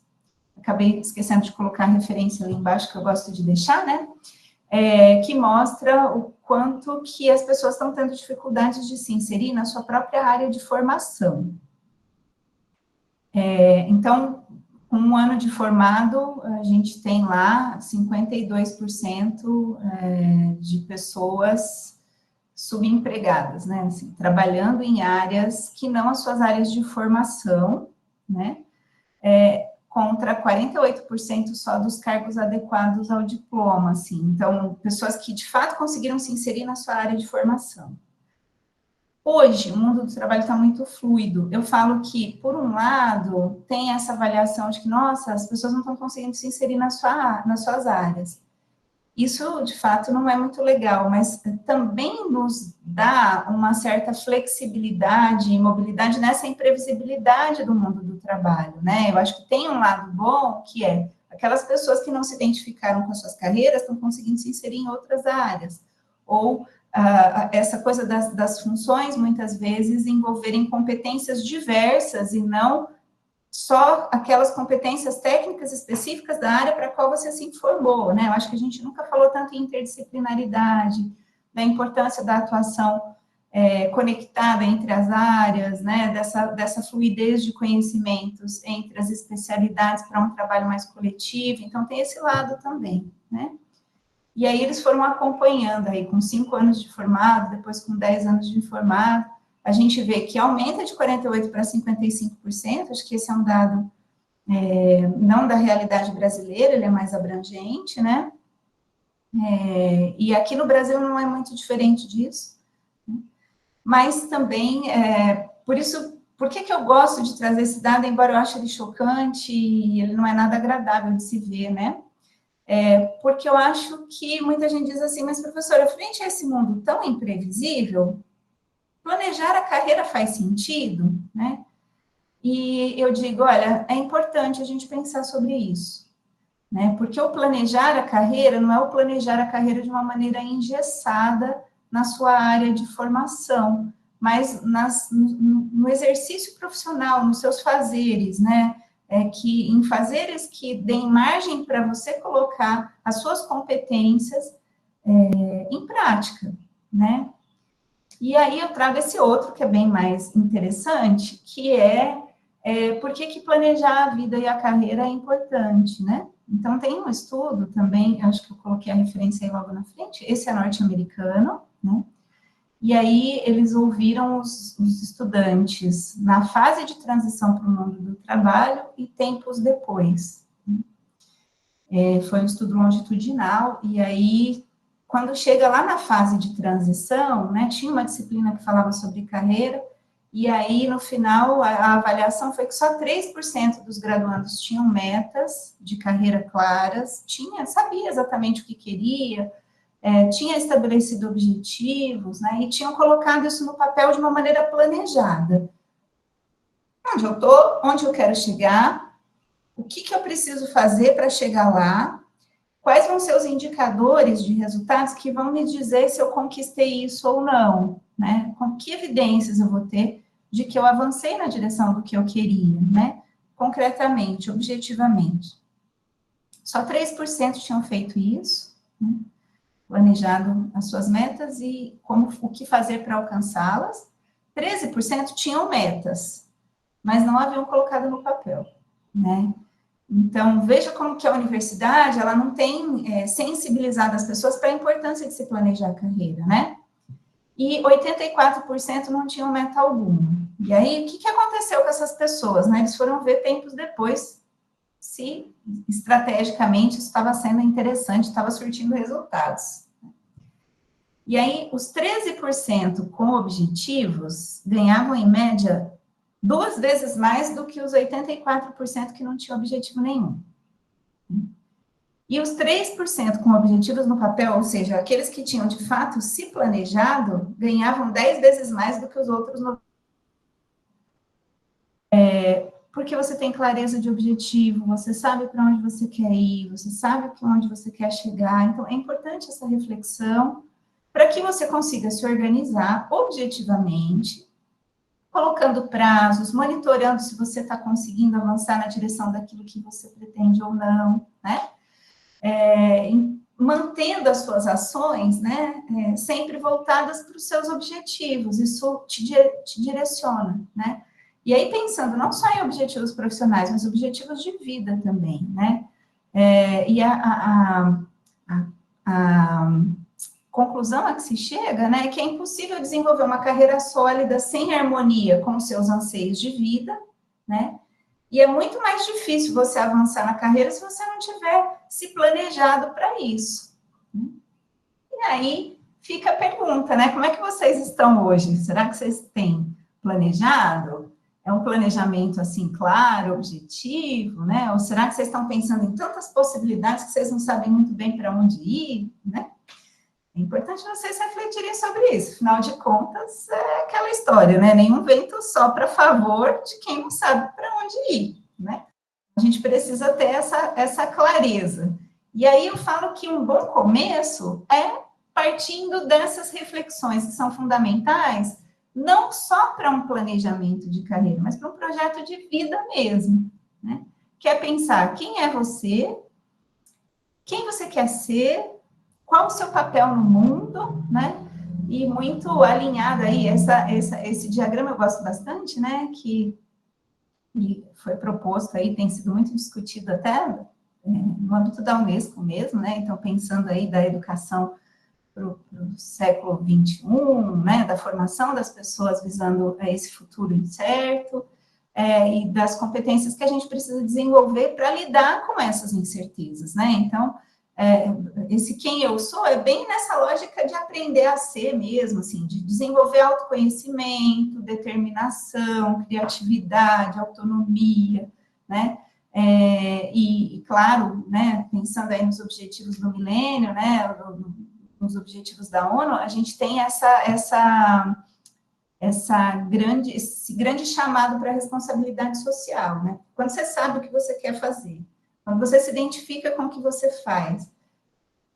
acabei esquecendo de colocar a referência ali embaixo, que eu gosto de deixar, né? Que mostra o quanto que as pessoas estão tendo dificuldades de se inserir na sua própria área de formação. Então, com um ano de formado, a gente tem lá 52% de pessoas subempregadas, né? Assim, trabalhando em áreas que não as suas áreas de formação, né? Contra 48% só dos cargos adequados ao diploma, assim. Então, pessoas que de fato conseguiram se inserir na sua área de formação. Hoje, o mundo do trabalho está muito fluido. Eu falo que, por um lado, tem essa avaliação de que, nossa, as pessoas não estão conseguindo se inserir nas suas áreas. Isso, de fato, não é muito legal, mas também nos dá uma certa flexibilidade e mobilidade nessa imprevisibilidade do mundo do trabalho, né? Eu acho que tem um lado bom, que é aquelas pessoas que não se identificaram com as suas carreiras estão conseguindo se inserir em outras áreas. Ou essa coisa das funções, muitas vezes, envolverem competências diversas e não só aquelas competências técnicas específicas da área para a qual você se formou, né? Eu acho que a gente nunca falou tanto em interdisciplinaridade, da importância da atuação conectada entre as áreas, né? Dessa fluidez de conhecimentos entre as especialidades para um trabalho mais coletivo. Então, tem esse lado também, né? E aí, eles foram acompanhando aí, com 5 anos de formado, depois com 10 anos de formado, a gente vê que aumenta de 48% para 55%, acho que esse é um dado não da realidade brasileira, ele é mais abrangente, né? E aqui no Brasil não é muito diferente disso, né? Mas também, por isso, por que eu gosto de trazer esse dado, embora eu ache ele chocante e ele não é nada agradável de se ver, né? Porque eu acho que muita gente diz assim, mas professora, frente a esse mundo tão imprevisível, planejar a carreira faz sentido, né? E eu digo, olha, é importante a gente pensar sobre isso, né? Porque o planejar a carreira não é o planejar a carreira de uma maneira engessada na sua área de formação, mas no exercício profissional, nos seus fazeres, né? Que em fazeres que deem margem para você colocar as suas competências em prática, né? E aí eu trago esse outro que é bem mais interessante, que por que planejar a vida e a carreira é importante, né? Então, tem um estudo também, acho que eu coloquei a referência aí logo na frente, esse é norte-americano, né? E aí, eles ouviram os estudantes na fase de transição para o mundo do trabalho e tempos depois. Foi um estudo longitudinal, e aí, quando chega lá na fase de transição, né, tinha uma disciplina que falava sobre carreira, e aí, no final, a avaliação foi que só 3% dos graduandos tinham metas de carreira claras, sabia exatamente o que queria, tinha estabelecido objetivos, né, e tinham colocado isso no papel de uma maneira planejada. Onde eu estou, onde eu quero chegar, o que eu preciso fazer para chegar lá, quais vão ser os indicadores de resultados que vão me dizer se eu conquistei isso ou não, né? Com que evidências eu vou ter de que eu avancei na direção do que eu queria, né? Concretamente, objetivamente. Só 3% tinham feito isso, né? Planejado as suas metas e o que fazer para alcançá-las. 13% tinham metas, mas não haviam colocado no papel, né? Então, veja como que a universidade, ela não tem sensibilizado as pessoas para a importância de se planejar a carreira, né? E 84% não tinham meta alguma. E aí, o que aconteceu com essas pessoas, né? Eles foram ver tempos depois se, estrategicamente, isso estava sendo interessante, estava surtindo resultados. E aí, os 13% com objetivos ganhavam, em média, 2 vezes mais do que os 84% que não tinham objetivo nenhum. E os 3% com objetivos no papel, ou seja, aqueles que tinham, de fato, se planejado, ganhavam 10 vezes mais do que os outros. Porque você tem clareza de objetivo, você sabe para onde você quer ir, você sabe onde você quer chegar. Então, é importante essa reflexão para que você consiga se organizar objetivamente, colocando prazos, monitorando se você está conseguindo avançar na direção daquilo que você pretende ou não, né? Mantendo as suas ações, né, sempre voltadas para os seus objetivos, isso te direciona, né? E aí, pensando não só em objetivos profissionais, mas objetivos de vida também, né? E a conclusão a que se chega, né, é que é impossível desenvolver uma carreira sólida sem harmonia com os seus anseios de vida, né? E é muito mais difícil você avançar na carreira se você não tiver se planejado para isso. E aí fica a pergunta, né? Como é que vocês estão hoje? Será que vocês têm planejado? É um planejamento, assim, claro, objetivo, né? Ou será que vocês estão pensando em tantas possibilidades que vocês não sabem muito bem para onde ir, né? É importante vocês refletirem sobre isso. Afinal de contas, é aquela história, né? Nenhum vento sopra a favor de quem não sabe para onde ir, né? A gente precisa ter essa clareza. E aí eu falo que um bom começo é partindo dessas reflexões que são fundamentais, não só para um planejamento de carreira, mas para um projeto de vida mesmo, né? Que é pensar quem é você, quem você quer ser, qual o seu papel no mundo, né? E muito alinhado aí, esse diagrama eu gosto bastante, né? Que foi proposto aí, tem sido muito discutido até no âmbito da Unesco mesmo, né? Então, pensando aí da educação para o século XXI, né? Da formação das pessoas visando esse futuro incerto, e das competências que a gente precisa desenvolver para lidar com essas incertezas, né? Então, esse quem eu sou é bem nessa lógica de aprender a ser mesmo, assim, de desenvolver autoconhecimento, determinação, criatividade, autonomia, né? E claro, né, pensando aí nos objetivos do milênio, né, nos objetivos da ONU, a gente tem esse grande chamado para a responsabilidade social, né? Quando você sabe o que você quer fazer, quando você se identifica com o que você faz,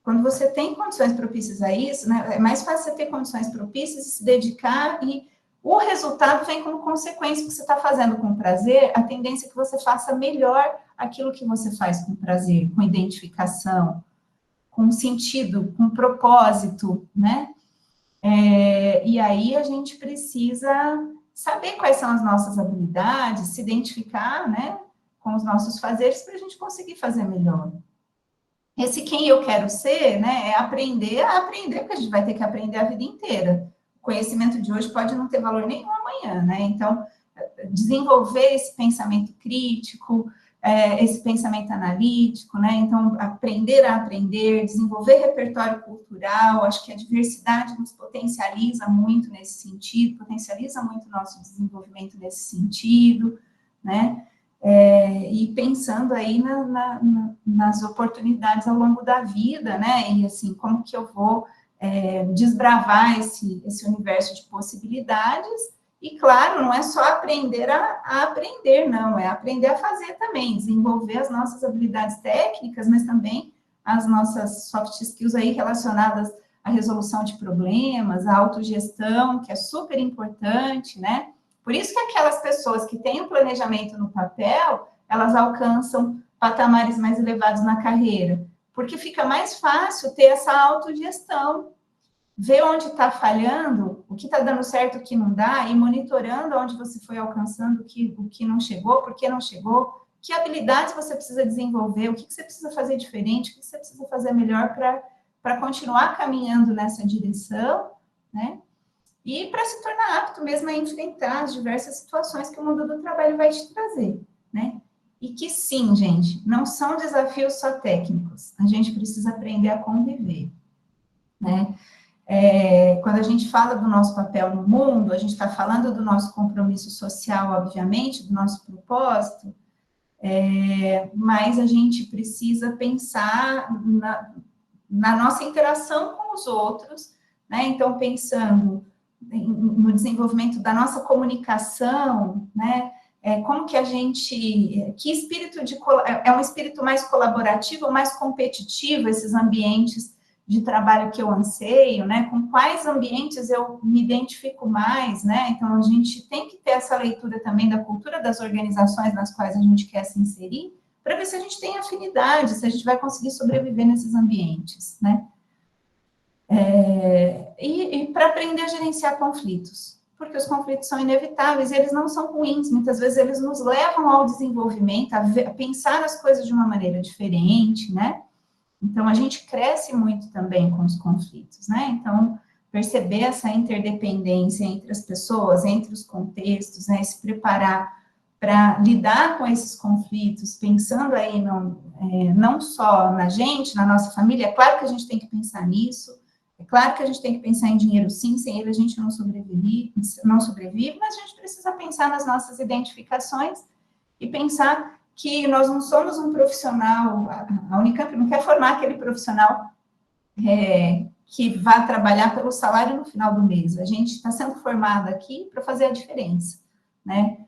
quando você tem condições propícias a isso, né, é mais fácil você ter condições propícias e se dedicar, e o resultado vem como consequência que você está fazendo com prazer, a tendência é que você faça melhor aquilo que você faz com prazer, com identificação, com sentido, com propósito, né? E aí a gente precisa saber quais são as nossas habilidades, se identificar, né, com os nossos fazeres para a gente conseguir fazer melhor. Esse quem eu quero ser, né, é aprender a aprender, porque a gente vai ter que aprender a vida inteira. O conhecimento de hoje pode não ter valor nenhum amanhã, né? Então, desenvolver esse pensamento crítico, esse pensamento analítico, né? Então, aprender a aprender, desenvolver repertório cultural, acho que a diversidade nos potencializa muito nesse sentido, potencializa muito o nosso desenvolvimento nesse sentido, né? E pensando aí nas oportunidades ao longo da vida, né? E assim, como que eu vou desbravar esse universo de possibilidades. E, claro, não é só aprender a aprender, não, é aprender a fazer também, desenvolver as nossas habilidades técnicas, mas também as nossas soft skills aí relacionadas à resolução de problemas, à autogestão, que é super importante, né? Por isso que aquelas pessoas que têm o planejamento no papel, elas alcançam patamares mais elevados na carreira? Porque fica mais fácil ter essa autogestão, ver onde está falhando, o que está dando certo, o que não dá, e monitorando onde você foi alcançando, o que não chegou, por que não chegou, que habilidades você precisa desenvolver, o que você precisa fazer diferente, o que você precisa fazer melhor para continuar caminhando nessa direção, né? E para se tornar apto mesmo a enfrentar as diversas situações que o mundo do trabalho vai te trazer, né? E que sim, gente, não são desafios só técnicos, a gente precisa aprender a conviver, né? Quando a gente fala do nosso papel no mundo, a gente está falando do nosso compromisso social, obviamente, do nosso propósito, mas a gente precisa pensar na nossa interação com os outros, né? Então, pensando no desenvolvimento da nossa comunicação, né? Como que a gente, que espírito é um espírito mais colaborativo ou mais competitivo, esses ambientes de trabalho que eu anseio, né? Com quais ambientes eu me identifico mais, né? Então, a gente tem que ter essa leitura também da cultura das organizações nas quais a gente quer se inserir, para ver se a gente tem afinidade, se a gente vai conseguir sobreviver nesses ambientes, né? E para aprender a gerenciar conflitos, porque os conflitos são inevitáveis, eles não são ruins, muitas vezes eles nos levam ao desenvolvimento, a pensar as coisas de uma maneira diferente, né? Então, a gente cresce muito também com os conflitos, né? Então, perceber essa interdependência entre as pessoas, entre os contextos, né? Se preparar para lidar com esses conflitos, pensando aí não só na gente, na nossa família, é claro que a gente tem que pensar nisso, é claro que a gente tem que pensar em dinheiro sim, sem ele a gente não sobrevive, mas a gente precisa pensar nas nossas identificações e pensar que nós não somos um profissional, a Unicamp não quer formar aquele profissional que vai trabalhar pelo salário no final do mês. A gente está sendo formado aqui para fazer a diferença, né?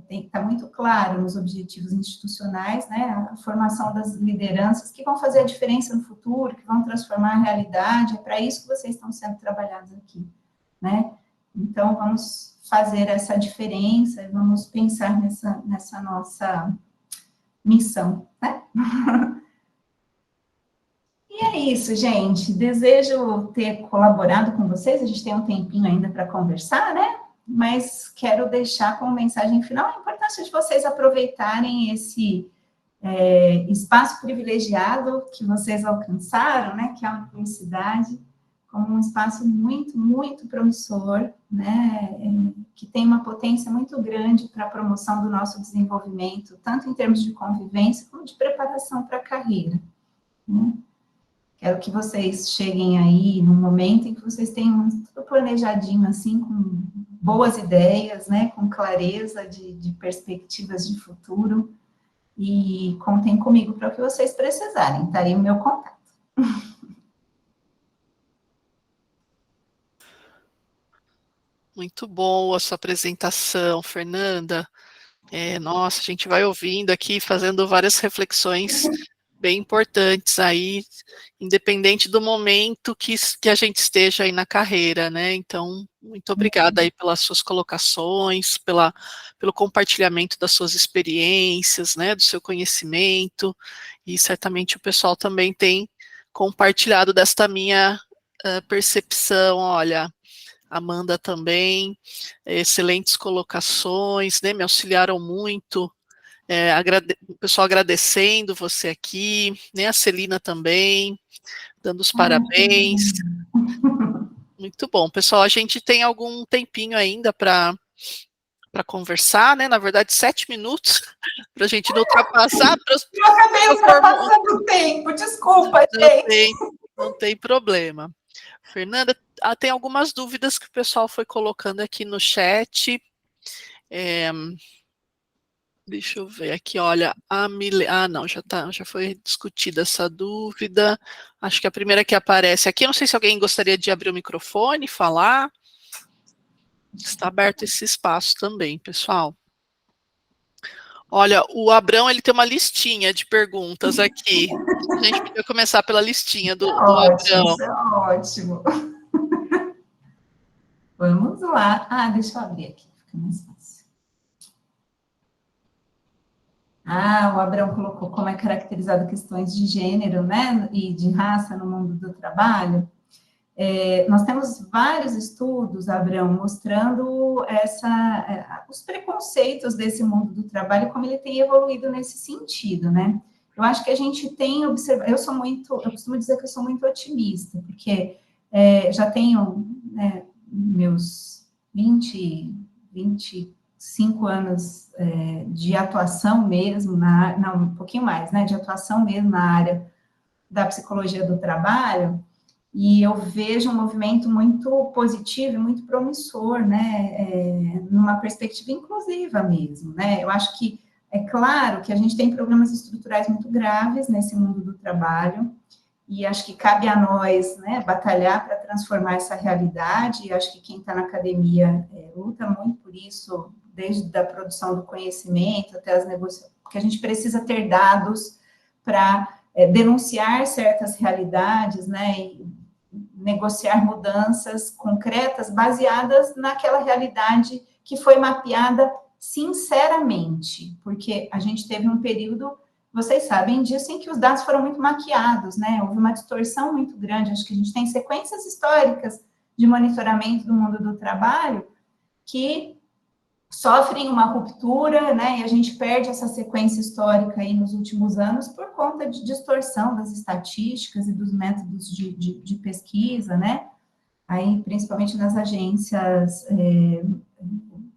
Tem que estar muito claro nos objetivos institucionais, né? A formação das lideranças que vão fazer a diferença no futuro, que vão transformar a realidade, é para isso que vocês estão sendo trabalhados aqui, né? Então, vamos fazer essa diferença e vamos pensar nessa nossa missão, né? E é isso, gente. Desejo ter colaborado com vocês. A gente tem um tempinho ainda para conversar, né? Mas quero deixar como mensagem final a importância de vocês aproveitarem esse espaço privilegiado que vocês alcançaram, né? Que é a universidade, como um espaço muito, muito promissor, né? Que tem uma potência muito grande para a promoção do nosso desenvolvimento, tanto em termos de convivência como de preparação para a carreira, né? Quero que vocês cheguem aí num momento em que vocês tenham tudo planejadinho, assim, com boas ideias, né, com clareza de perspectivas de futuro, e contem comigo para o que vocês precisarem, tá aí o meu contato. Muito boa a sua apresentação, Fernanda. Nossa, a gente vai ouvindo aqui, fazendo várias reflexões bem importantes aí, independente do momento que a gente esteja aí na carreira, né? Então, muito obrigada aí pelas suas colocações, pelo compartilhamento das suas experiências, né, do seu conhecimento, e certamente o pessoal também tem compartilhado desta minha percepção. Olha, Amanda também, excelentes colocações, né, me auxiliaram muito, o pessoal agradecendo você aqui, né, a Celina também, dando os parabéns. Muito bom, pessoal, a gente tem algum tempinho ainda para conversar, né, na verdade 7 minutos, para a gente não ultrapassar. Eu acabei ultrapassando o tempo, desculpa, gente. Não tem problema. Fernanda, tem algumas dúvidas que o pessoal foi colocando aqui no chat. Deixa eu ver aqui, olha, não, já foi discutida essa dúvida. Acho que a primeira que aparece aqui, eu não sei se alguém gostaria de abrir o microfone e falar. Está aberto esse espaço também, pessoal. Olha, o Abrão, ele tem uma listinha de perguntas aqui. A gente podia começar pela listinha do Ótimo, Abrão. isso é ótimo. Vamos lá. Deixa eu abrir aqui, fica mais fácil. O Abrão colocou como é caracterizado questões de gênero, né, e de raça no mundo do trabalho. Nós temos vários estudos, Abrão, mostrando os preconceitos desse mundo do trabalho, como ele tem evoluído nesse sentido, né? Eu acho que a gente tem observado, eu costumo dizer que eu sou muito otimista, porque já tenho, né, meus 25 anos de atuação mesmo, não, um pouquinho mais, né, de atuação mesmo na área da psicologia do trabalho, e eu vejo um movimento muito positivo e muito promissor, né, numa perspectiva inclusiva mesmo, né, eu acho que, é claro que a gente tem problemas estruturais muito graves nesse mundo do trabalho, e acho que cabe a nós, né, batalhar para transformar essa realidade, e acho que quem está na academia luta muito por isso, desde a produção do conhecimento até as negociações, porque a gente precisa ter dados para denunciar certas realidades, né, e negociar mudanças concretas baseadas naquela realidade que foi mapeada sinceramente, porque a gente teve um período, vocês sabem disso, em que os dados foram muito maquiados, né? Houve uma distorção muito grande. Acho que a gente tem sequências históricas de monitoramento do mundo do trabalho que sofrem uma ruptura, né? E a gente perde essa sequência histórica aí nos últimos anos por conta de distorção das estatísticas e dos métodos de pesquisa, né? Aí, principalmente nas agências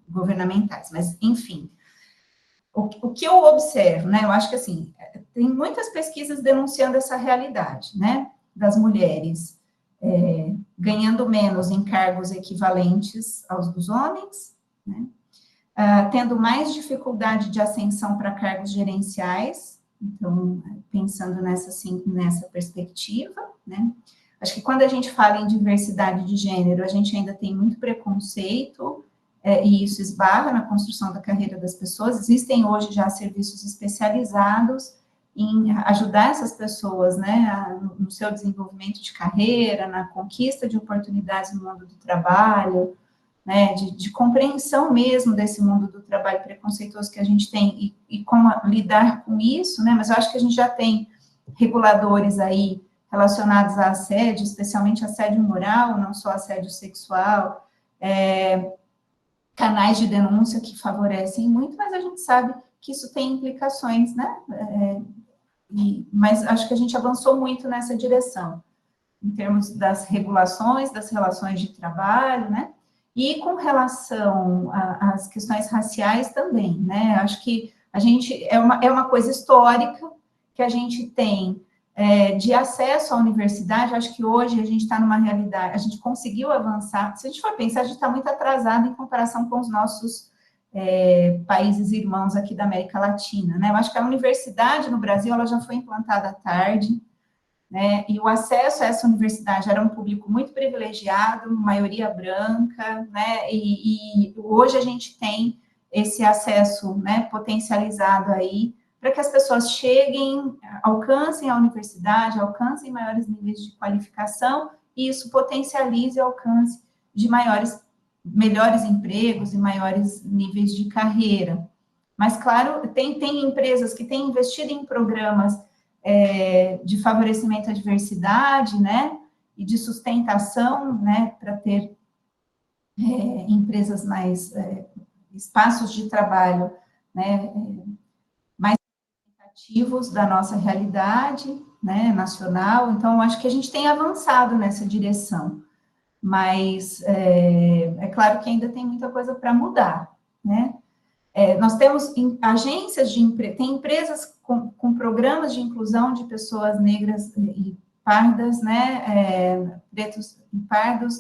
governamentais, mas, enfim. O que eu observo, né, eu acho que, assim, tem muitas pesquisas denunciando essa realidade, né, das mulheres ganhando menos em cargos equivalentes aos dos homens, né, tendo mais dificuldade de ascensão para cargos gerenciais, então, pensando nessa perspectiva, né, acho que quando a gente fala em diversidade de gênero, a gente ainda tem muito preconceito, e isso esbarra na construção da carreira das pessoas. Existem hoje já serviços especializados em ajudar essas pessoas, né, no seu desenvolvimento de carreira, na conquista de oportunidades no mundo do trabalho, né, de compreensão mesmo desse mundo do trabalho preconceituoso que a gente tem e como lidar com isso, né, mas eu acho que a gente já tem reguladores aí relacionados a assédio, especialmente assédio moral, não só assédio sexual, canais de denúncia que favorecem muito, mas a gente sabe que isso tem implicações, né? Mas acho que a gente avançou muito nessa direção, em termos das regulações, das relações de trabalho, né? E com relação às questões raciais também, né? Acho que a gente é uma coisa histórica que a gente tem de acesso à universidade. Acho que hoje a gente está numa realidade, a gente conseguiu avançar. Se a gente for pensar, a gente está muito atrasado em comparação com os nossos países irmãos aqui da América Latina, né? Eu acho que a universidade no Brasil, ela já foi implantada tarde, né? E o acesso a essa universidade era um público muito privilegiado, maioria branca, né? E hoje a gente tem esse acesso, né, potencializado aí, para que as pessoas cheguem, alcancem a universidade, alcancem maiores níveis de qualificação, e isso potencialize o alcance de melhores empregos e maiores níveis de carreira. Mas, claro, tem empresas que têm investido em programas de favorecimento à diversidade, né, e de sustentação, né, para ter empresas mais, espaços de trabalho, né, ativos da nossa realidade, né, nacional. Então, acho que a gente tem avançado nessa direção, mas é claro que ainda tem muita coisa para mudar, né? Nós temos agências tem empresas com programas de inclusão de pessoas negras e pardas, né, pretos e pardos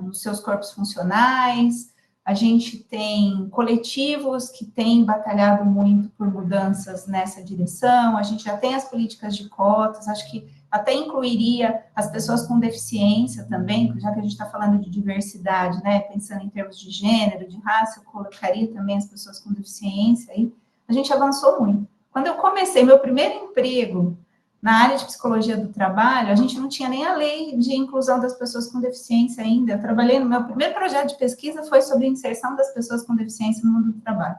nos seus corpos funcionais. A gente tem coletivos que têm batalhado muito por mudanças nessa direção, a gente já tem as políticas de cotas, acho que até incluiria as pessoas com deficiência também, já que a gente está falando de diversidade, né, pensando em termos de gênero, de raça, eu colocaria também as pessoas com deficiência, aí a gente avançou muito. Quando eu comecei meu primeiro emprego na área de psicologia do trabalho, a gente não tinha nem a lei de inclusão das pessoas com deficiência ainda. Eu trabalhei, no meu primeiro projeto de pesquisa foi sobre a inserção das pessoas com deficiência no mundo do trabalho.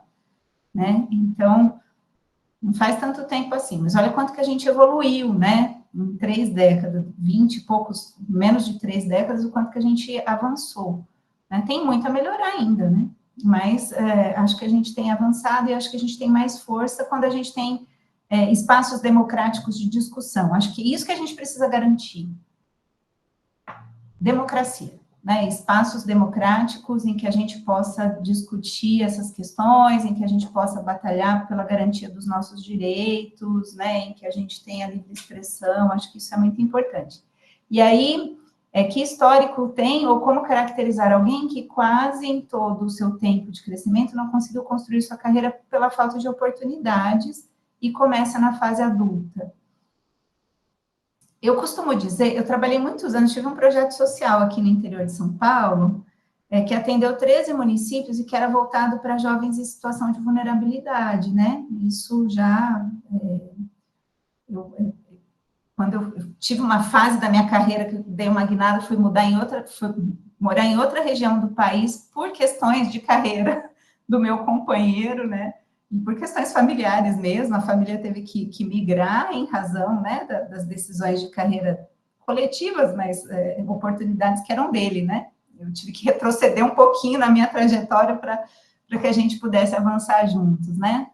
né? Então, não faz tanto tempo assim, mas olha quanto que a gente evoluiu, né? Em 3 décadas, 20 e poucos, menos de 3 décadas, o quanto que a gente avançou. Né? Tem muito a melhorar ainda, né? Mas acho que a gente tem avançado e acho que a gente tem mais força quando a gente tem espaços democráticos de discussão. Acho que isso que a gente precisa garantir. Democracia, né? Espaços democráticos em que a gente possa discutir essas questões, em que a gente possa batalhar pela garantia dos nossos direitos, né? Em que a gente tenha livre expressão, acho que isso é muito importante. E aí, que histórico tem, ou como caracterizar alguém que quase em todo o seu tempo de crescimento não conseguiu construir sua carreira pela falta de oportunidades e começa na fase adulta? Eu costumo dizer, eu trabalhei muitos anos, tive um projeto social aqui no interior de São Paulo, que atendeu 13 municípios e que era voltado para jovens em situação de vulnerabilidade, né? Isso já... quando eu tive uma fase da minha carreira que eu dei uma guinada, fui morar em outra região do país por questões de carreira do meu companheiro, né? E por questões familiares mesmo, a família teve que migrar em razão, né, das decisões de carreira coletivas, mas oportunidades que eram dele, né? Eu tive que retroceder um pouquinho na minha trajetória para que a gente pudesse avançar juntos, né?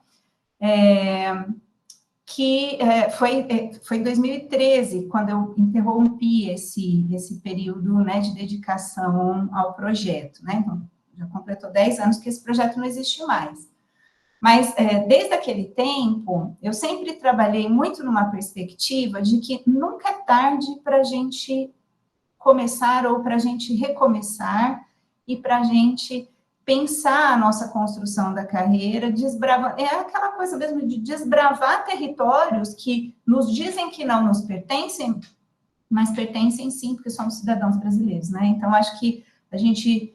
Foi em 2013, quando eu interrompi esse período, né, de dedicação ao projeto, né? Então, já completou 10 anos que esse projeto não existe mais. Mas, desde aquele tempo, eu sempre trabalhei muito numa perspectiva de que nunca é tarde para a gente começar ou para a gente recomeçar e para a gente pensar a nossa construção da carreira, desbravar, é aquela coisa mesmo de desbravar territórios que nos dizem que não nos pertencem, mas pertencem sim, porque somos cidadãos brasileiros, né? Então, acho que a gente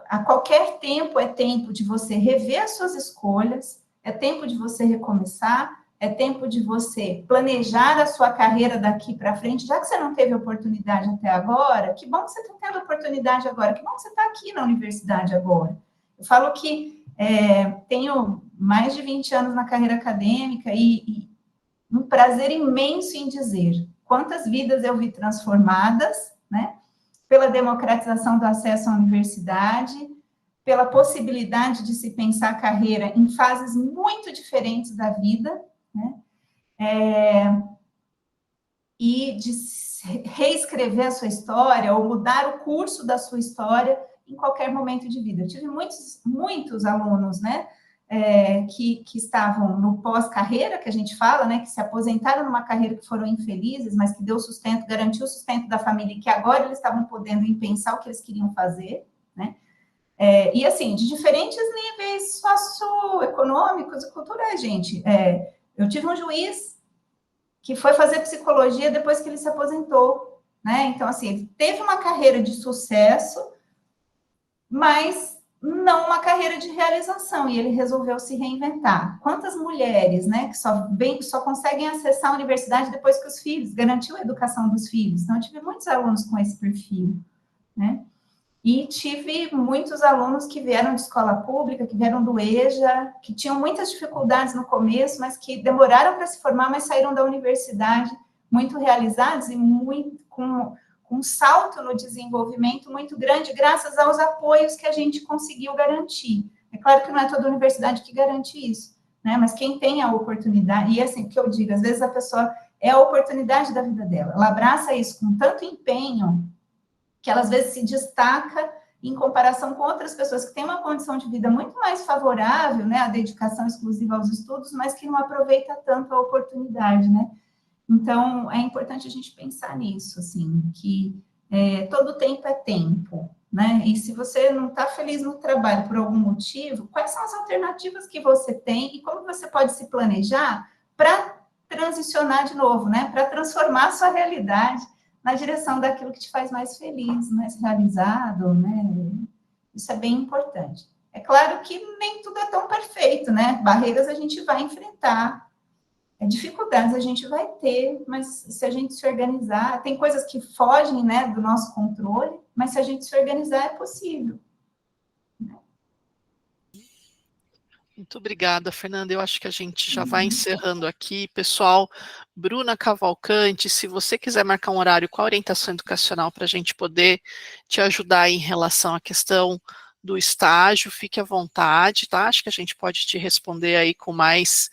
a qualquer tempo é tempo de você rever as suas escolhas, é tempo de você recomeçar, é tempo de você planejar a sua carreira daqui para frente, já que você não teve oportunidade até agora, que bom que você está tendo oportunidade agora, que bom que você está aqui na universidade agora. Eu falo que tenho mais de 20 anos na carreira acadêmica e um prazer imenso em dizer quantas vidas eu vi transformadas, né? Pela democratização do acesso à universidade, pela possibilidade de se pensar a carreira em fases muito diferentes da vida, né? E de reescrever a sua história ou mudar o curso da sua história em qualquer momento de vida. Eu tive muitos alunos, né, que estavam no pós-carreira, que a gente fala, né, que se aposentaram numa carreira que foram infelizes, mas que deu sustento, garantiu o sustento da família, e que agora eles estavam podendo pensar o que eles queriam fazer, né, e assim, de diferentes níveis socioeconômicos e culturais, gente. Eu tive um juiz que foi fazer psicologia depois que ele se aposentou, né, então assim, ele teve uma carreira de sucesso, mas não uma carreira de realização, e ele resolveu se reinventar. Quantas mulheres, né, que só conseguem acessar a universidade depois que os filhos, garantiu a educação dos filhos. Então, eu tive muitos alunos com esse perfil, né, e tive muitos alunos que vieram de escola pública, que vieram do EJA, que tinham muitas dificuldades no começo, mas que demoraram para se formar, mas saíram da universidade muito realizados e muito com um salto no desenvolvimento muito grande, graças aos apoios que a gente conseguiu garantir. É claro que não é toda universidade que garante isso, né? Mas quem tem a oportunidade, e assim, que eu digo, às vezes a pessoa é a oportunidade da vida dela, ela abraça isso com tanto empenho, que ela às vezes se destaca em comparação com outras pessoas que têm uma condição de vida muito mais favorável, né, a dedicação exclusiva aos estudos, mas que não aproveita tanto a oportunidade, né? Então, é importante a gente pensar nisso, assim, que todo tempo é tempo, né? E se você não está feliz no trabalho por algum motivo, quais são as alternativas que você tem e como você pode se planejar para transicionar de novo, né? Para transformar a sua realidade na direção daquilo que te faz mais feliz, mais realizado, né? Isso é bem importante. É claro que nem tudo é tão perfeito, né? Barreiras a gente vai enfrentar, dificuldades a gente vai ter, mas se a gente se organizar, tem coisas que fogem, né, do nosso controle, mas se a gente se organizar, é possível. Muito obrigada, Fernanda. Eu acho que a gente já vai encerrando aqui. Pessoal, Bruna Cavalcante, se você quiser marcar um horário com a orientação educacional para a gente poder te ajudar em relação à questão do estágio, fique à vontade, tá? Acho que a gente pode te responder aí com mais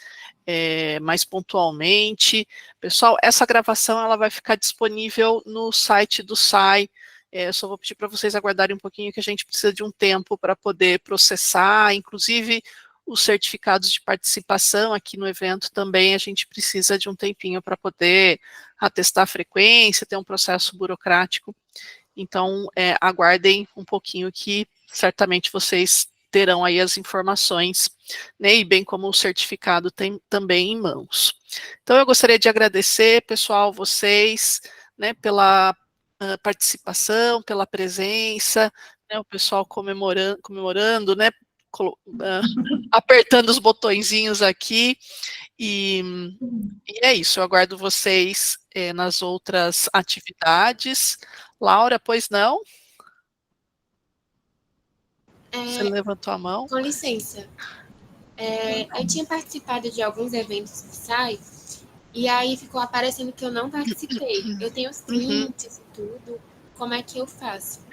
pontualmente. Pessoal, essa gravação ela vai ficar disponível no site do SAI. Eu só vou pedir para vocês aguardarem um pouquinho, que a gente precisa de um tempo para poder processar, inclusive os certificados de participação aqui no evento também a gente precisa de um tempinho para poder atestar a frequência, ter um processo burocrático. Então, aguardem um pouquinho que certamente vocês terão aí as informações, né, e bem como o certificado tem também em mãos. Então, eu gostaria de agradecer, pessoal, vocês, né, pela participação, pela presença, né, o pessoal comemorando, né, apertando os botõezinhos aqui, e é isso, eu aguardo vocês nas outras atividades. Laura, pois não? Você levantou a mão? Com licença. Eu tinha participado de alguns eventos do SAI, e aí ficou aparecendo que eu não participei. Eu tenho os prints e tudo. Como é que eu faço?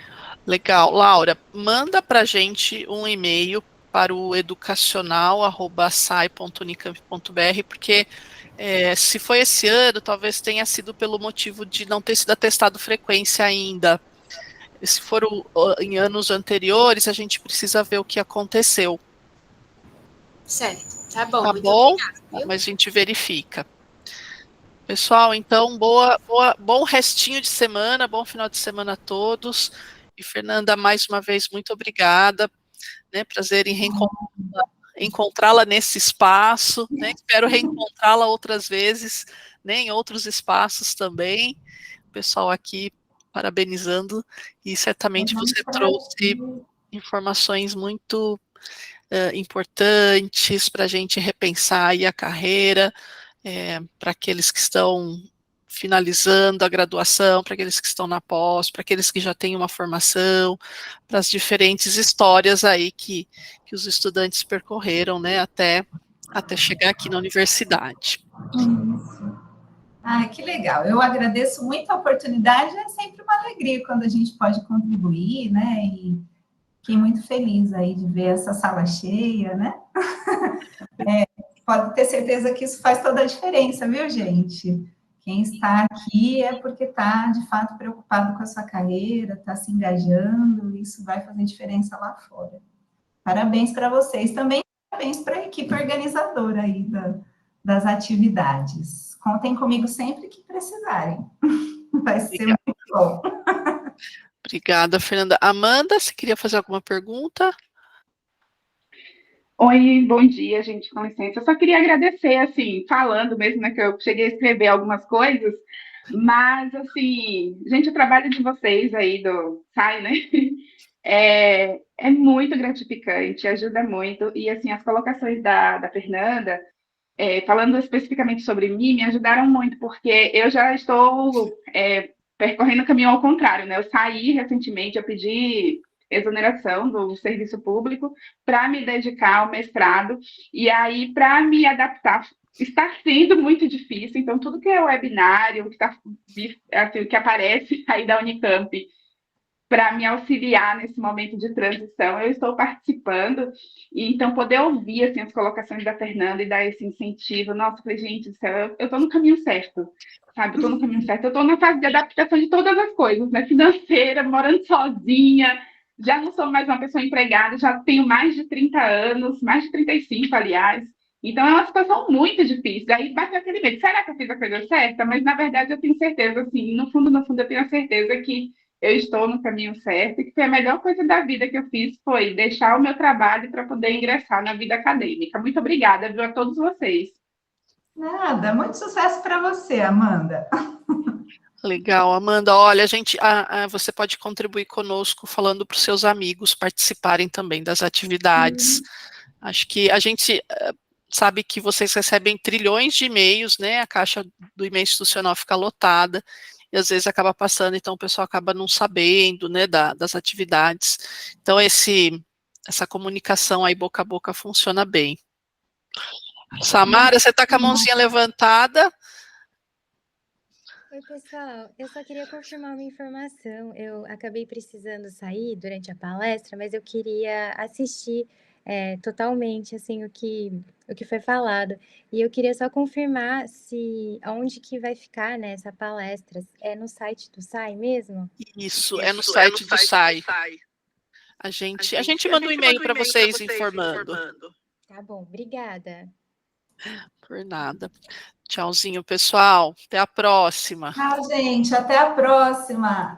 Legal. Laura, manda para a gente um e-mail para o educacional@sai.unicamp.br, porque se foi esse ano, talvez tenha sido pelo motivo de não ter sido atestado frequência ainda. Se for em anos anteriores, a gente precisa ver o que aconteceu. Certo, tá bom. Tá muito bom? obrigada, viu? Mas a gente verifica. Pessoal, então, bom restinho de semana, bom final de semana a todos. E Fernanda, mais uma vez, muito obrigada, né? Prazer em encontrá-la nesse espaço, né? Espero reencontrá-la outras vezes, né? Em outros espaços também. O pessoal aqui parabenizando, e certamente você trouxe informações muito importantes para a gente repensar aí a carreira, para aqueles que estão finalizando a graduação, para aqueles que estão na pós, para aqueles que já têm uma formação, para as diferentes histórias aí que os estudantes percorreram, né, até chegar aqui na universidade. Isso. Ah, que legal. Eu agradeço muito a oportunidade, é sempre uma alegria quando a gente pode contribuir, né, e fiquei muito feliz aí de ver essa sala cheia, né? Pode ter certeza que isso faz toda a diferença, viu, gente? Quem está aqui é porque está, de fato, preocupado com a sua carreira, está se engajando, isso vai fazer diferença lá fora. Parabéns para vocês. Também parabéns para a equipe organizadora aí das atividades. Contem comigo sempre que precisarem. Vai ser muito bom. Obrigada, Fernanda. Amanda, você queria fazer alguma pergunta? Oi, bom dia, gente, com licença. Eu só queria agradecer, assim, falando mesmo, né, que eu cheguei a escrever algumas coisas, mas, assim, gente, o trabalho de vocês aí do SAI, né, é muito gratificante, ajuda muito, e, assim, as colocações da Fernanda, falando especificamente sobre mim, me ajudaram muito, porque eu já estou percorrendo o caminho ao contrário, né, eu saí recentemente, eu pedi exoneração do serviço público para me dedicar ao mestrado, e aí, para me adaptar, está sendo muito difícil, então, tudo que é webinário, assim, que aparece aí da Unicamp, para me auxiliar nesse momento de transição, eu estou participando, e então poder ouvir assim, as colocações da Fernanda e dar esse incentivo, nossa, falei, gente do céu, eu estou no caminho certo, sabe, eu estou no caminho certo, eu estou na fase de adaptação de todas as coisas, né, financeira, morando sozinha, já não sou mais uma pessoa empregada, já tenho mais de 30 anos, mais de 35, aliás, então é uma situação muito difícil, aí bate aquele medo, será que eu fiz a coisa certa? Mas na verdade eu tenho certeza, assim, no fundo eu tenho a certeza que eu estou no caminho certo e que a melhor coisa da vida que eu fiz foi deixar o meu trabalho para poder ingressar na vida acadêmica. Muito obrigada, viu, a todos vocês. Nada, muito sucesso para você, Amanda. Legal, Amanda. Olha, você pode contribuir conosco falando para os seus amigos participarem também das atividades. Acho que a gente sabe que vocês recebem trilhões de e-mails, né? A caixa do e-mail institucional fica lotada, e às vezes acaba passando, então o pessoal acaba não sabendo, né, das atividades. Então, essa comunicação aí boca a boca funciona bem. Samara, você está com a mãozinha levantada? Oi, pessoal. Eu só queria confirmar uma informação. Eu acabei precisando sair durante a palestra, mas eu queria assistir totalmente assim o que foi falado. E eu queria só confirmar se onde que vai ficar, né, essa palestra. É no site do SAI mesmo? Isso, é no site do SAI. A gente manda um e-mail para vocês informando. Tá bom, obrigada. Por nada. Tchauzinho, pessoal. Até a próxima. Tchau, gente. Até a próxima.